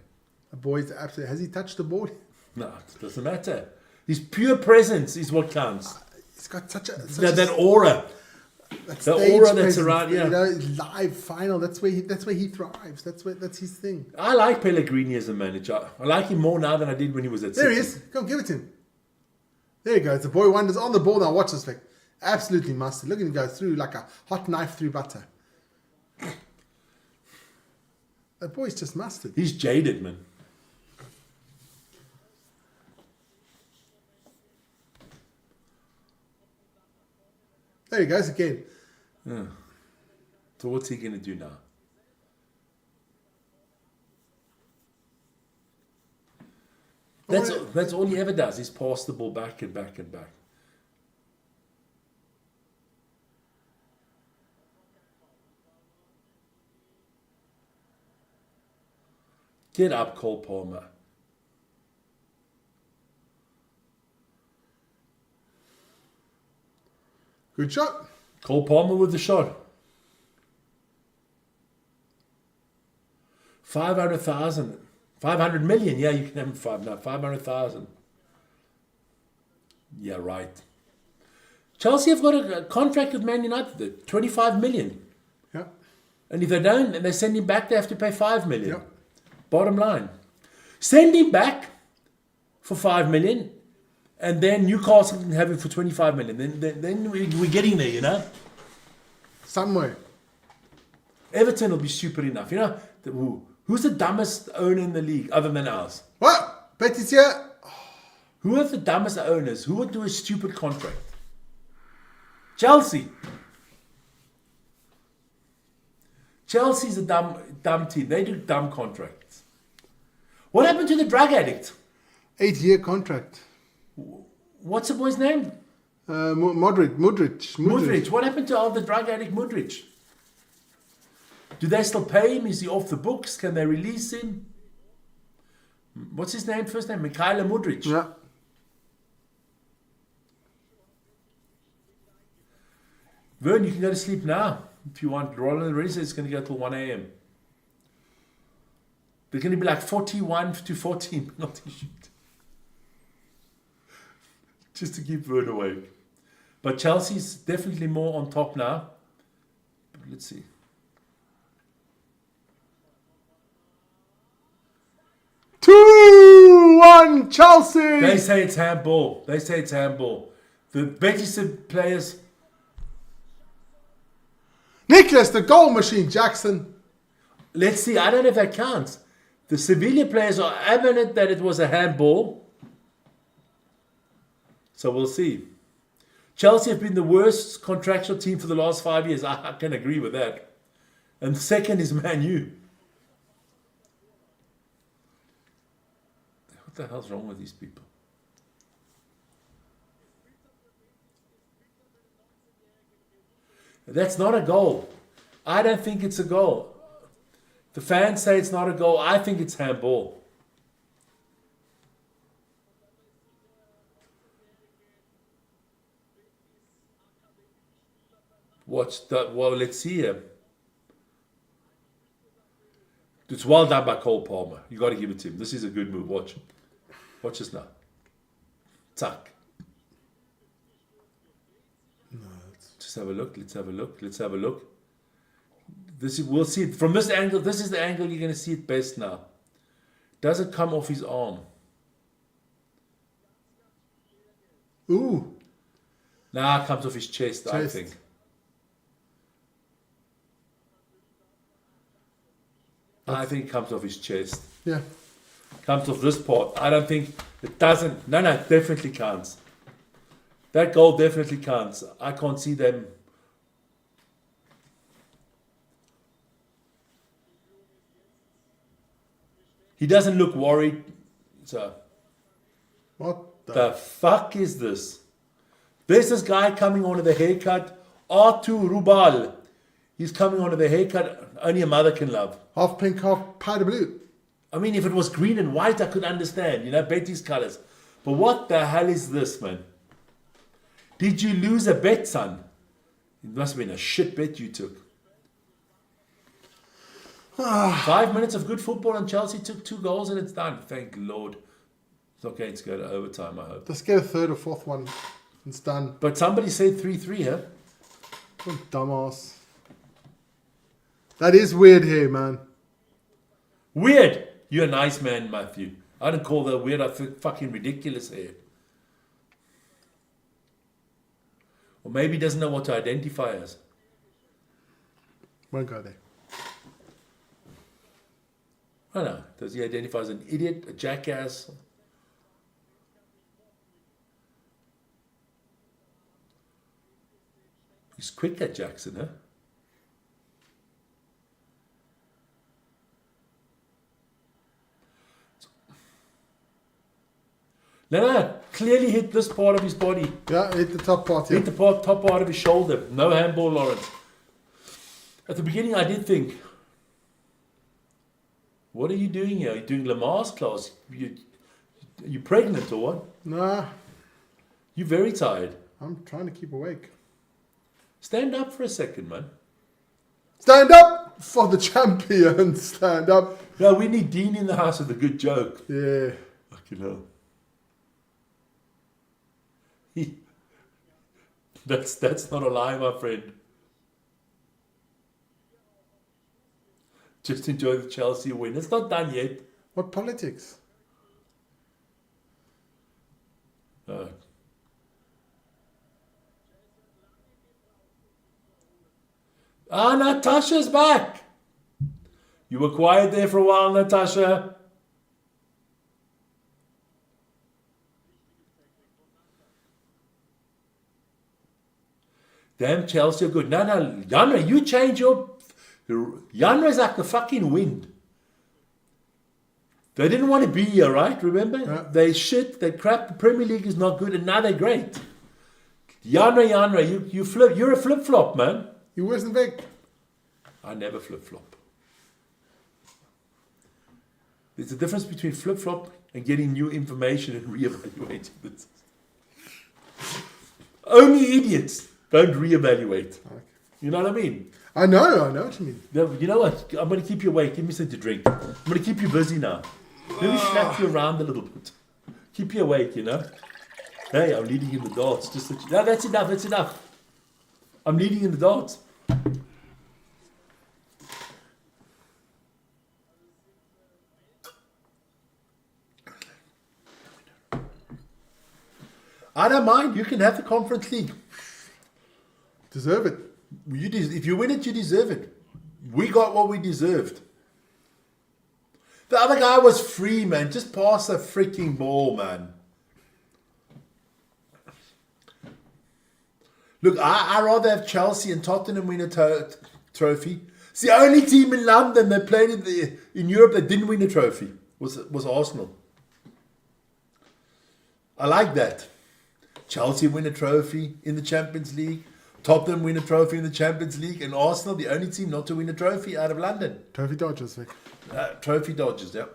The boy's absolutely... Has he touched the ball?
No, it doesn't matter. His pure presence is what counts.
He's got such a...
That aura. The aura that's around, yeah.
You know, live final. That's where he thrives. That's his thing.
I like Pellegrini as a manager. I like him more now than I did when he was at City.
There he is. Come, give it to him. There he goes. The boy wonders on the ball now. Watch this, Vic. Absolutely mustard. Look at him go through like a hot knife through butter. That boy's just mustard.
He's jaded, man.
There he goes again.
Yeah. So what's he going to do now? That's all he ever does. He's pass the ball back and back and back. Get up, Cole Palmer.
Good shot.
Cole Palmer with the shot. 500,000. 500 million. Yeah, you can have him 500,000. Yeah, right. Chelsea have got a contract with Man United, 25 million.
Yeah.
And if they don't, and they send him back, they have to pay 5 million.
Yeah.
Bottom line. Send him back for 5 million, and then Newcastle can have him for 25 million. Then we're getting there, you know? Somewhere. Everton will be stupid enough. You know, who Who's the dumbest owner in the league other than ours?
What? Betis here?
Who are the dumbest owners? Who would do a stupid contract? Chelsea. Chelsea's a dumb team. They do dumb contracts. What happened to the drug addict?
8-year contract.
What's the boy's name?
Mudryk.
What happened to all the drug addict Mudryk? Do they still pay him? Is he off the books? Can they release him? What's his name? First name? Mikhailo Mudryk.
Yeah.
Vern, you can go to sleep now if you want. Roland already says it's going to go till 1 a.m. They're going to be like 41 to 14 penalty shoot. Just to keep Vern awake. But Chelsea's definitely more on top now. But let's see.
Two, 1 Chelsea.
They say it's handball. The Betis players.
Nicholas, the goal machine, Jackson.
Let's see. I don't know if that counts. The Sevilla players are adamant that it was a handball. So we'll see. Chelsea have been the worst contractual team for the last 5 years. I can agree with that. And second is Man U. What the hell's wrong with these people? That's not a goal. I don't think it's a goal. The fans say it's not a goal. I think it's handball. Watch that. Well, let's see here. It's well done by Cole Palmer. You got to give it to him. This is a good move. Watch. Watch this now. Tuck.
No,
just have a look. Let's have a look. This is, we'll see it from this angle. This is the angle you're going to see it best now. Does it come off his arm?
Ooh.
Nah, it comes off his chest. I think. I think it comes off his chest.
Yeah.
Comes off this part. I don't think it doesn't. No, it definitely counts. That goal definitely counts. I can't see them. He doesn't look worried. So,
What
the fuck is this? There's this guy coming on with a haircut. R2 Rubal. He's coming on with a haircut only a mother can love.
Half pink, half powder blue.
I mean, if it was green and white, I could understand, Betis colours. But what the hell is this, man? Did you lose a bet, son? It must have been a shit bet you took. 5 minutes of good football and Chelsea took 2 goals and it's done. Thank Lord. It's not going to go to overtime, I hope.
Let's get a third or fourth one. It's done.
But somebody said 3-3, huh?
What a dumbass. That is weird here, man.
Weird. You're a nice man, Matthew. I don't call that weird. I think fucking ridiculous here. Or maybe he doesn't know what to identify as.
Won't go there.
I don't know. Does he identify as an idiot, a jackass? He's quick at Jackson, huh? No, clearly hit this part of his body.
Yeah, hit the top part here.
Hit the top part of his shoulder. No handball, Lawrence. At the beginning, I did think, what are you doing here? Are you doing Lamar's class? You pregnant or what?
Nah,
You're very tired.
I'm trying to keep awake.
Stand up for a second, man.
Stand up for the champion. Stand up.
No, we need Dean in the house with a good joke.
Yeah.
Fucking hell. That's not a lie, my friend. Just enjoy the Chelsea win. It's not done yet.
What politics?
Natasha's back. You were quiet there for a while, Natasha. Damn, Chelsea are good. No, Janra, you change your... Janra is like the fucking wind. They didn't want to be here, right? Remember?
Yeah.
They shit, they crap. The Premier League is not good, and now they're great. Janra, you flip. You're a flip-flop, man.
You wasn't big.
I never flip-flop. There's a difference between flip-flop and getting new information and reevaluating this. Only idiots don't reevaluate.
Okay.
You know what I mean?
I know what you mean.
No, you know what? I'm going to keep you awake. Give me something to drink. I'm going to keep you busy now. Let me slap you around a little bit. Keep you awake, you know? Hey, I'm leading in the darts. Just that no, that's enough. That's enough. I'm leading in the darts. I don't mind. You can have the Conference League.
Deserve it.
If you win it, you deserve it. We got what we deserved. The other guy was free, man. Just pass the freaking ball, man. Look, I rather have Chelsea and Tottenham win a trophy. It's the only team in London that played in Europe that didn't win a trophy. Was Arsenal. I like that. Chelsea win a trophy in the Champions League. Tottenham win a trophy in the Champions League. And Arsenal, the only team not to win a trophy out of London.
Trophy Dodgers, Vic.
Trophy Dodgers, yeah.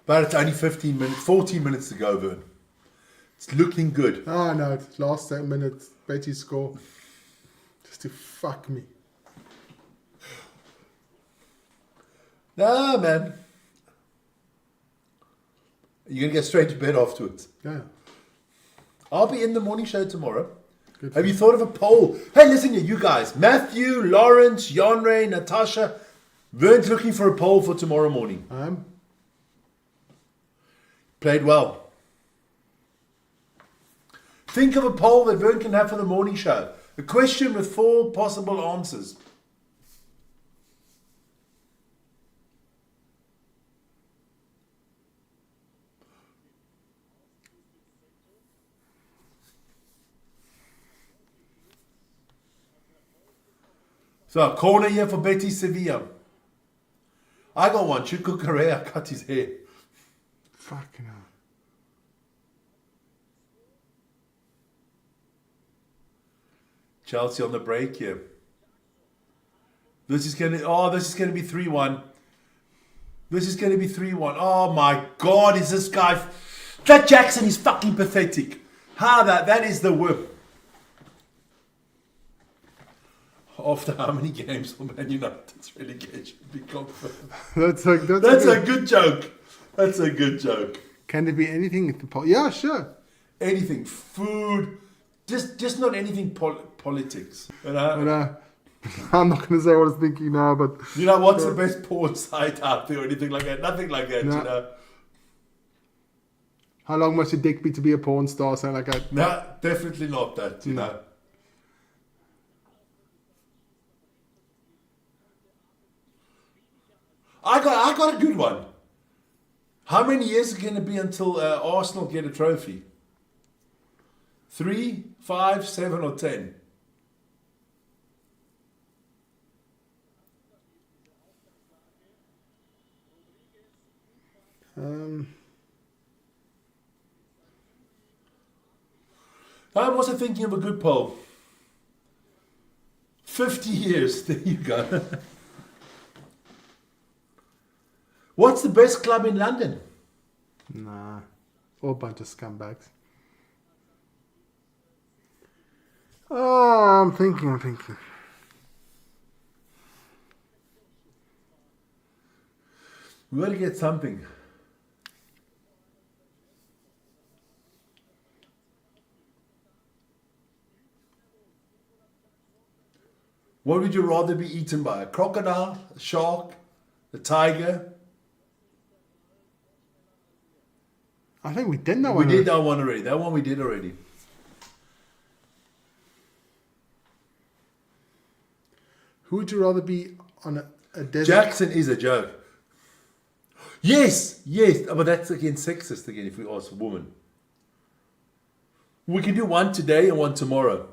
But it's only 14 minutes to go, Vern. It's looking good.
Oh, no. It's last 7 minutes. Betis score. Just to fuck me.
No, man. You're going to get straight to bed afterwards.
Yeah.
I'll be in the morning show tomorrow.
Good.
Have you thought of a poll? Hey, listen here, you guys. Matthew, Lawrence, Yonray, Natasha. Vern's looking for a poll for tomorrow morning. Played well. Think of a poll that Vern can have for the morning show. A question with 4 possible answers. So, corner here for Betis Sevilla. I got one. Chico Correa cut his hair.
Fucking hell.
Chelsea on the break here. This is going to be 3-1. This is going to be 3-1. Oh my God, is this guy... That Jackson is fucking pathetic. That is the whip. After how many games for Man United's relegation be confirmed?
That's
a good joke. That's a good joke.
Can there be anything at the poll? Yeah, sure.
Anything. Food. Just not anything politics. You know?
But, I'm not going to say what I was thinking now, but...
You know, what's the best porn site out there or anything like that? Nothing like that,
No.
you know.
How long must your dick be to be a porn star? Something like that.
No, definitely not that, you
No.
know. I got a good one. How many years is it going to be until Arsenal get a trophy? 3, 5, 7 or 10? I'm also thinking of a good poll. 50 years. There you go. What's the best club in London?
Nah. All a bunch of scumbags. Oh, I'm thinking.
We got to get something. What would you rather be eaten by? A crocodile, a shark, a tiger?
I think we did that
We
one.
did that one already. That one we did already.
Who would you rather be on a desert?
Jackson is a joke. Yes, yes. But that's again sexist again if we ask a woman. We can do one today and one tomorrow.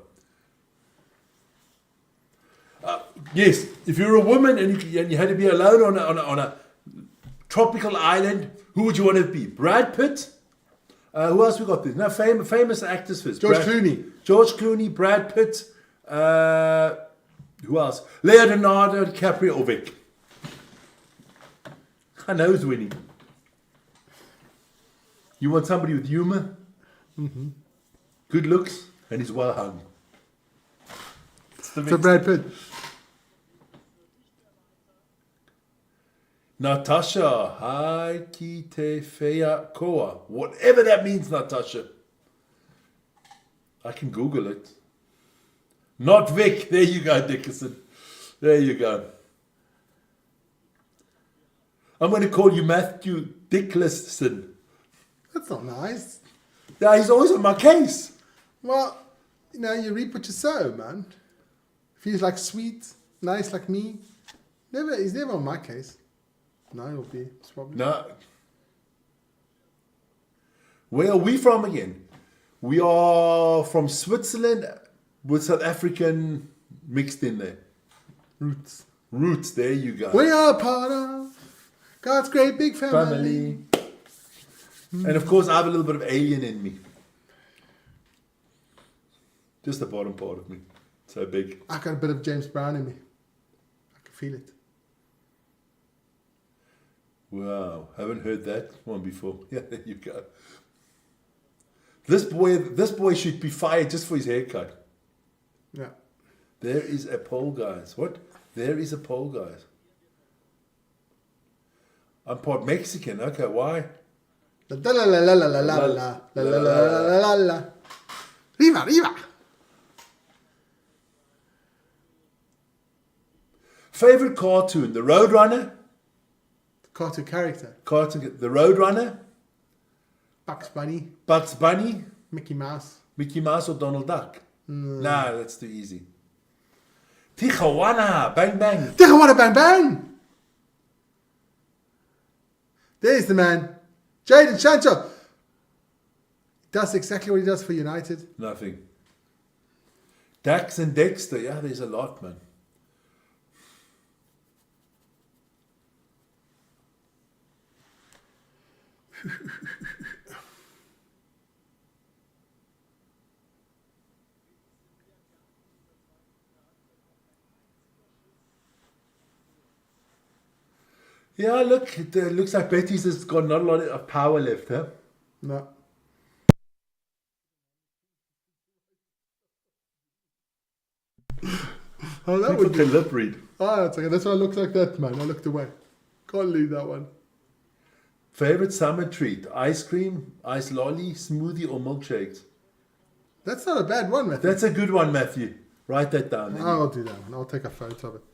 Yes, if you're a woman and you had to be alone on a tropical island, who would you want to be? Brad Pitt? Who else we got there? No, famous actors first.
Clooney.
George Clooney, Brad Pitt. Who else? Leonardo DiCaprio or Vic. I know who's winning. You want somebody with humor, good looks, and he's well hung.
So Brad Pitt.
Natasha Haikitefea Koa. Whatever that means, Natasha. I can Google it. Not Vic. There you go, Dickerson. There you go. I'm going to call you Matthew Dickerson.
That's not nice.
Yeah, he's always on my case.
Well, you reap what you sow, man. If he's like sweet, nice like me, he's never on my case. No, he'll be. Probably.
No. Where are we from again? We are from Switzerland with South African mixed in there.
Roots.
Roots, there you go.
We are part of God's great big family.
And of course, I have a little bit of alien in me. Just the bottom part of me. So big.
I got a bit of James Brown in me. I can feel it.
Wow, haven't heard that one before. Yeah, there you go. This boy should be fired just for his haircut.
Yeah.
There is a poll, guys. What? There is a poll, guys. I'm part Mexican. Okay, why?
La la la la la la la la la la la la. Riva, riva.
Favorite cartoon: The Roadrunner.
Cartoon character.
The Roadrunner.
Bugs Bunny.
Bugs Bunny.
Mickey Mouse.
Mickey Mouse or Donald Duck? Nah, that's too easy. Tijuana, bang bang.
Tijuana bang bang. There's the man. Jadon Sancho. Does exactly what he does for United.
Nothing. Dax and Dexter. Yeah, there's a lot, man. Yeah, look, it looks like Betis has got not a lot of power left, huh?
No. Oh, that would be
lip read.
Oh, it's okay. That's why I looked like that, man. I looked away. Can't leave that one.
Favorite summer treat: ice cream, ice lolly, smoothie, or milkshakes?
That's not a bad one, Matthew.
That's a good one, Matthew. Write that down. Then.
I'll do that one. I'll take a photo of it.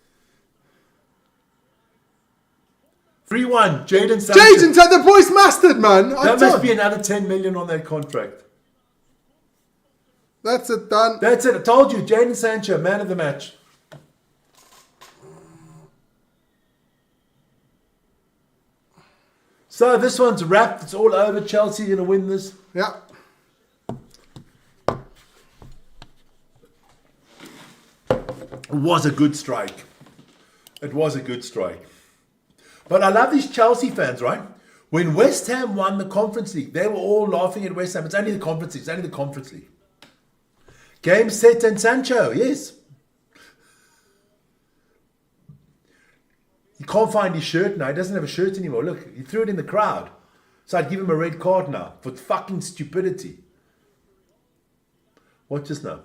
3-1, Jadon Sancho.
Jadon, the boy's mastered, man.
That must be another 10 million on that contract.
That's it, done.
That's it. I told you, Jadon Sancho, man of the match. So this one's wrapped. It's all over. Chelsea going to win this.
Yeah.
It was a good strike. It was a good strike. But I love these Chelsea fans, right? When West Ham won the Conference League, they were all laughing at West Ham. It's only the Conference League. It's only the Conference League. Game, set, and Sancho. Yes. He can't find his shirt now. He doesn't have a shirt anymore. Look, he threw it in the crowd. So I'd give him a red card now for fucking stupidity. Watch this now.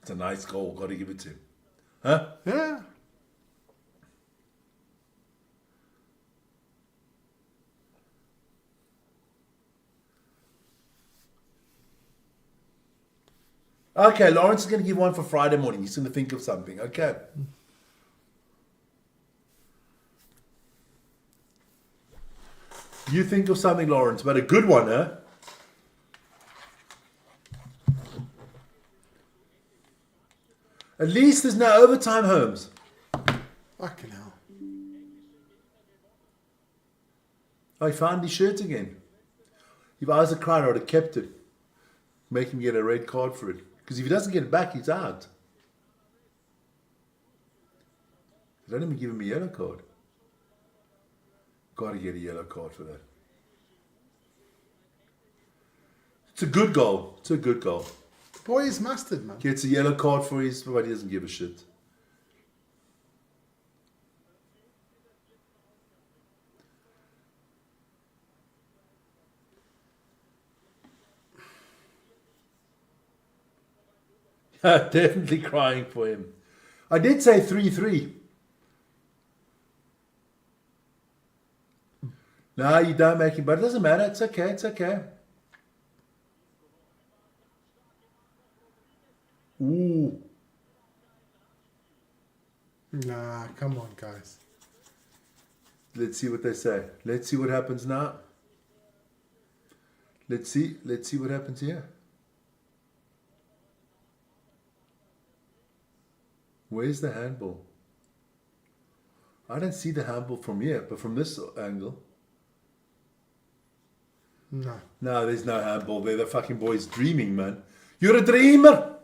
It's a nice goal. Got to give it to him. Huh?
Yeah.
Okay, Lawrence is going to give one for Friday morning. He's going to think of something. Okay. You think of something, Lawrence, but a good one, huh? At least there's no overtime, Holmes.
Fucking hell.
Oh, he found his shirt again. If I was a crowd, I would have kept it. Make him get a red card for it. Because if he doesn't get it back, he's out. They don't even give him a yellow card. Got to get a yellow card for that. It's a good goal. It's a good goal.
The boy is mustard, man.
Gets a yellow card for his, but he doesn't give a shit. Definitely crying for him. I did say 3-3. No, you don't make it, but it doesn't matter. It's okay. It's okay. Ooh.
Nah, come on, guys.
Let's see what they say. Let's see what happens now. Let's see what happens here. Where's the handball? I don't see the handball from here, but from this angle.
No.
No, there's no handball there. The fucking boy's dreaming, man. You're a dreamer!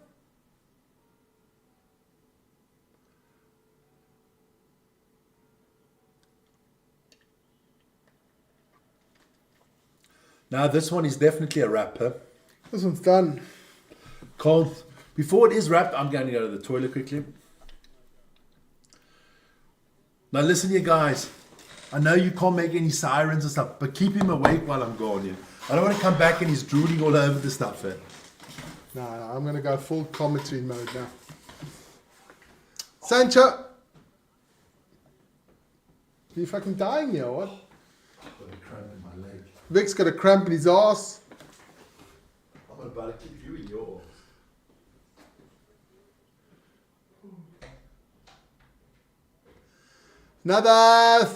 Now, this one is definitely a wrap, huh?
This one's done.
Can't. Before it is wrapped, I'm going to go to the toilet quickly. Now listen here, guys. I know you can't make any sirens and stuff, but keep him awake while I'm gone. Yeah? I don't want to come back and he's drooling all over the stuff. Eh?
No, I'm going to go full commentary mode now. Sancho! Are you fucking dying here or what?
I've got a cramp in my leg.
Vic's got a cramp in his ass.
I'm about to keep you in your arms.
Another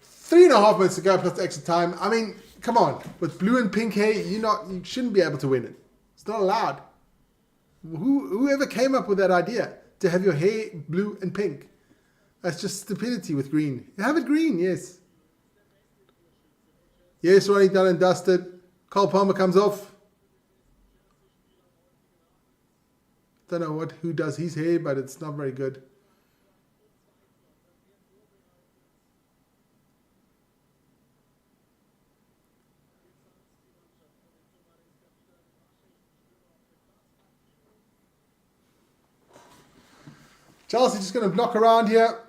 3.5 minutes to go plus extra time. I mean, come on. With blue and pink hair, you shouldn't be able to win it. It's not allowed. Whoever came up with that idea to have your hair blue and pink? That's just stupidity with green. You have it green, yes. Yes, Ronnie done and dusted. Cole Palmer comes off. Don't know who does his hair, but it's not very good. Chelsea just going to block around here.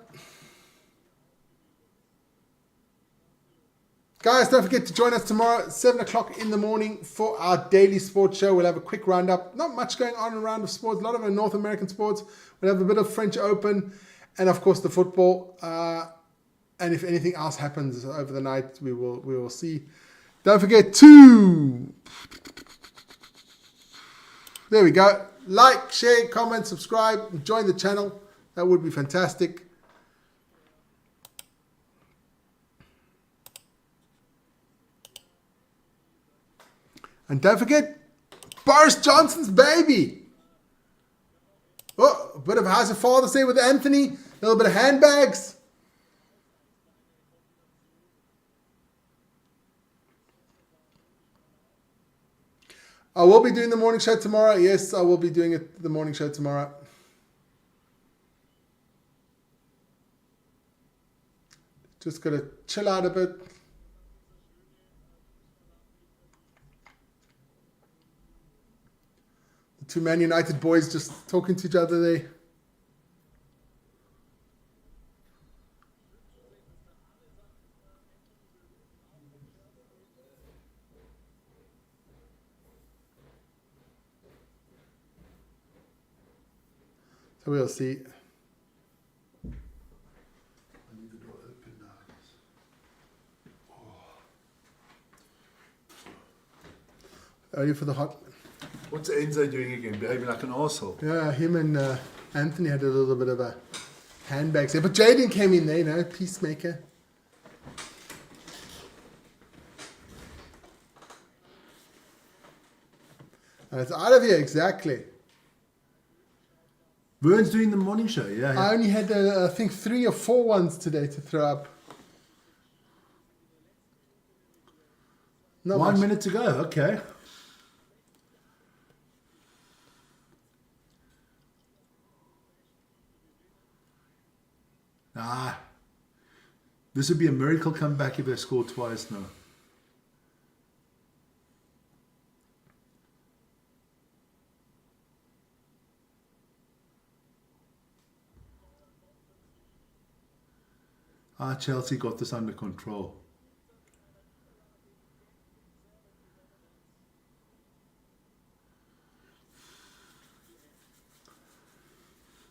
Guys, don't forget to join us tomorrow at 7 o'clock in the morning for our daily sports show. We'll have a quick roundup. Not much going on around of sports. A lot of our North American sports. We'll have a bit of French Open and, of course, the football. And if anything else happens over the night, we will see. Don't forget to... There we go. Like, share, comment, subscribe, join the channel. That would be fantastic. And don't forget, Boris Johnson's baby. Oh, a bit of House of Father's Day with Anthony. A little bit of handbags. I will be doing the morning show tomorrow. Yes, I will be doing the morning show tomorrow. Just got to chill out a bit. The two Man United boys just talking to each other there. So we'll see. Are you for the hot?
What's Enzo doing again? Behaving like an arsehole.
Yeah, him and Anthony had a little bit of a handbag there. But Jaden came in there, you know, peacemaker. And it's out of here, exactly.
Vern's doing the morning show, yeah.
I only had, I think, 3 or 4 ones today to throw up. Not
1
much.
minute to go, okay. This would be a miracle comeback if they score twice now. Chelsea got this under control.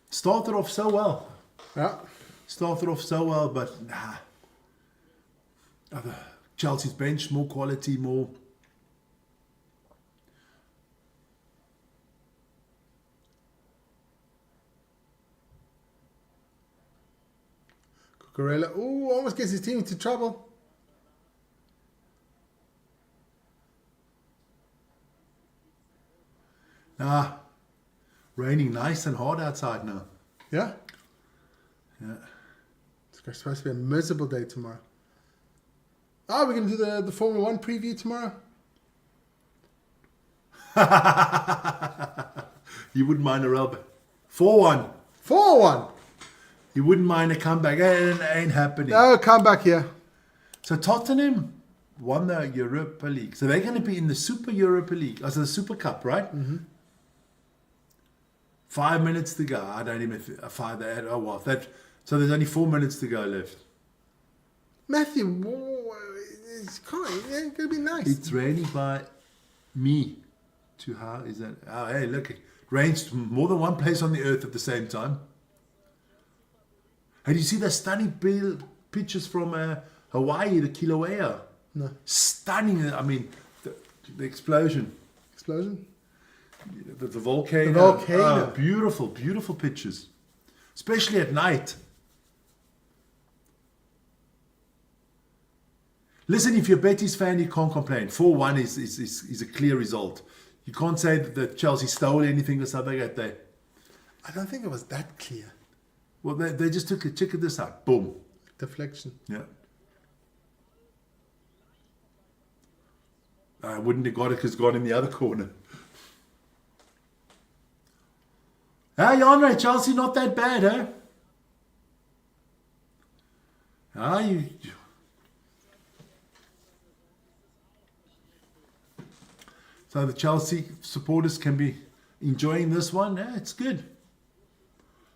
Started off so well.
Yeah.
Started off so well, but Chelsea's bench, more quality, more.
Cucurella, ooh, almost gets his team into trouble.
Raining nice and hard outside now.
Yeah.
Yeah.
It's supposed to be a miserable day tomorrow. Oh, we're going to do the Formula 1 preview tomorrow?
You wouldn't mind a rubber. 4-1.
4-1.
You wouldn't mind a comeback. It ain't happening.
No, come back here.
So Tottenham won the Europa League. So they're going to be in the Super Europa League. Also the Super Cup, right? Mm-hmm. 5 minutes to go. I don't even... So there's only 4 minutes to go left.
Matthew, it's going to be nice.
It's raining by me. To how is that? Oh, hey, look. It rains more than one place on the earth at the same time. And you see the stunning pictures from Hawaii, the Kilauea?
No.
Stunning. I mean, the explosion.
Explosion?
The volcano.
The volcano.
Oh, beautiful, beautiful pictures. Especially at night. Listen, if you're a Betis fan, you can't complain. 4-1 is a clear result. You can't say that Chelsea stole anything or something like that.
I don't think it was that clear.
Well, they just took a check of this out. Boom.
Deflection.
Yeah. I wouldn't have got it because it's gone in the other corner. Hey, Andre, Chelsea not that bad, huh? So the Chelsea supporters can be enjoying this one. Yeah, it's good.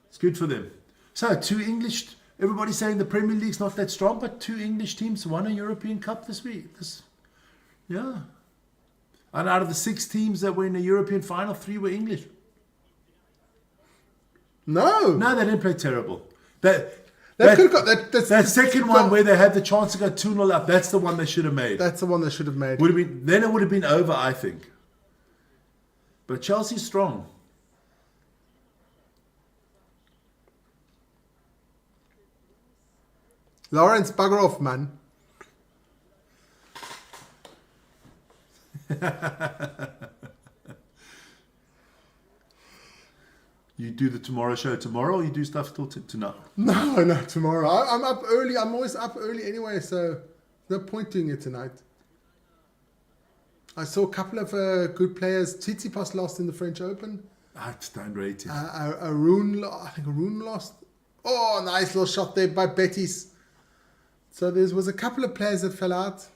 It's good for them. So 2 English, everybody's saying the Premier League's not that strong, but 2 English teams won a European Cup this week. Yeah. And out of the 6 teams that were in the European final, 3 were English.
No,
they didn't play terrible. That second one where they had the chance to go 2-0 up, that's the one they should have made.
That's the one they should have made.
Then it would have been over, I think. But Chelsea's strong.
Lawrence, bugger off, man.
You do the Tomorrow show tomorrow, or you do stuff till tonight?
No, tomorrow. I'm up early. I'm always up early anyway, so no point doing it tonight. I saw a couple of good players. Tsitsipas lost in the French Open.
I just don't rate it.
Arun lost. Oh, nice little shot there by Betis. So there was a couple of players that fell out.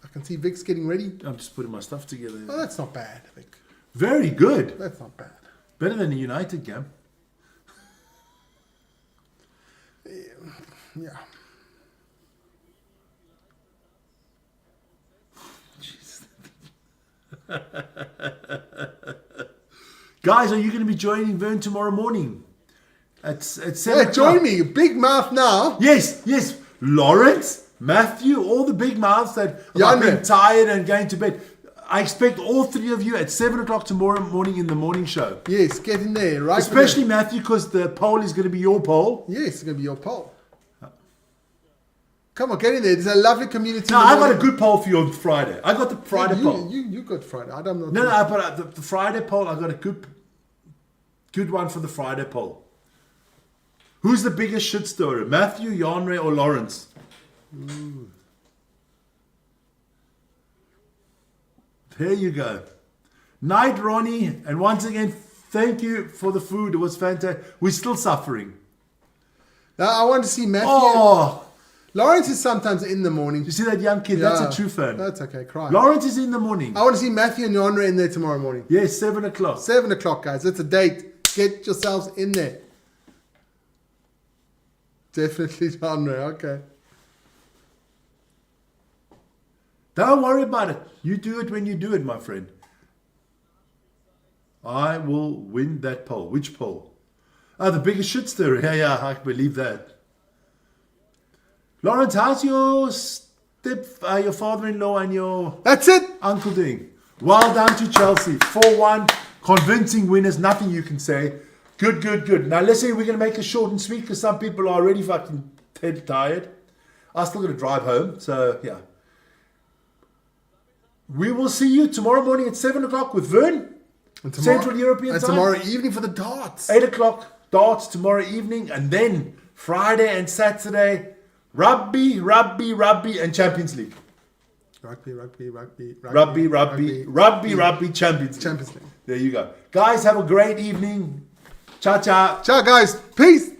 I can see Vic's getting ready.
I'm just putting my stuff together.
Oh, that's not bad, Vic.
Very good.
That's not bad.
Better than the United game.
Yeah.
Guys, are you going to be joining Vern tomorrow morning? At 7
Yeah, join me. Big mouth now.
Yes. Lawrence, Matthew, all the big mouths that
Yeah,
are
I know.
being tired and going to bed. I expect all three of you at 7 o'clock tomorrow morning in the morning show.
Yes, get in there, right?
Especially Matthew, because the poll is going to be your poll.
Yes, it's going to be your poll. Come on, get in there. There's a lovely community.
No,
in the
I got a
morning.
good poll for you on Friday. I got the Friday poll.
You got Friday. I don't know.
No, but the Friday poll, I got a good one for the Friday poll. Who's the biggest shit stirrer? Matthew, Yanre, or Lawrence? There you go. Night, Ronnie. And once again, thank you for the food. It was fantastic. We're still suffering.
Now, I want to see Matthew.
Oh,
Lawrence is sometimes in the morning.
you see that young kid?
Yeah,
That's a true fan.
That's okay. Cry.
Lawrence is in the morning.
I want to see Matthew and Yonra in there tomorrow morning.
Yes, 7 o'clock.
7 o'clock, guys. That's a date. Get yourselves in there. Definitely Yonra. Okay.
Don't worry about it. You do it when you do it, my friend. I will win that poll. Which poll? Oh, the biggest shit stirrer. Yeah, I believe that. Lawrence, how's your your father-in-law and your
That's it.
uncle doing? Well done to Chelsea. 4-1. Convincing winners. Nothing you can say. Good. Now, let's say we're going to make it short and sweet because some people are already fucking dead tired. I'm still going to drive home. So, yeah. We will see you tomorrow morning at 7 o'clock with Vern.
And tomorrow,
Central European
and
time.
tomorrow evening for the darts.
8 o'clock darts tomorrow evening. And then Friday and Saturday, rugby, and Champions League.
Rugby,
Champions League.
Champions League.
There you go. Guys, have a great evening. Ciao.
Ciao, guys. Peace.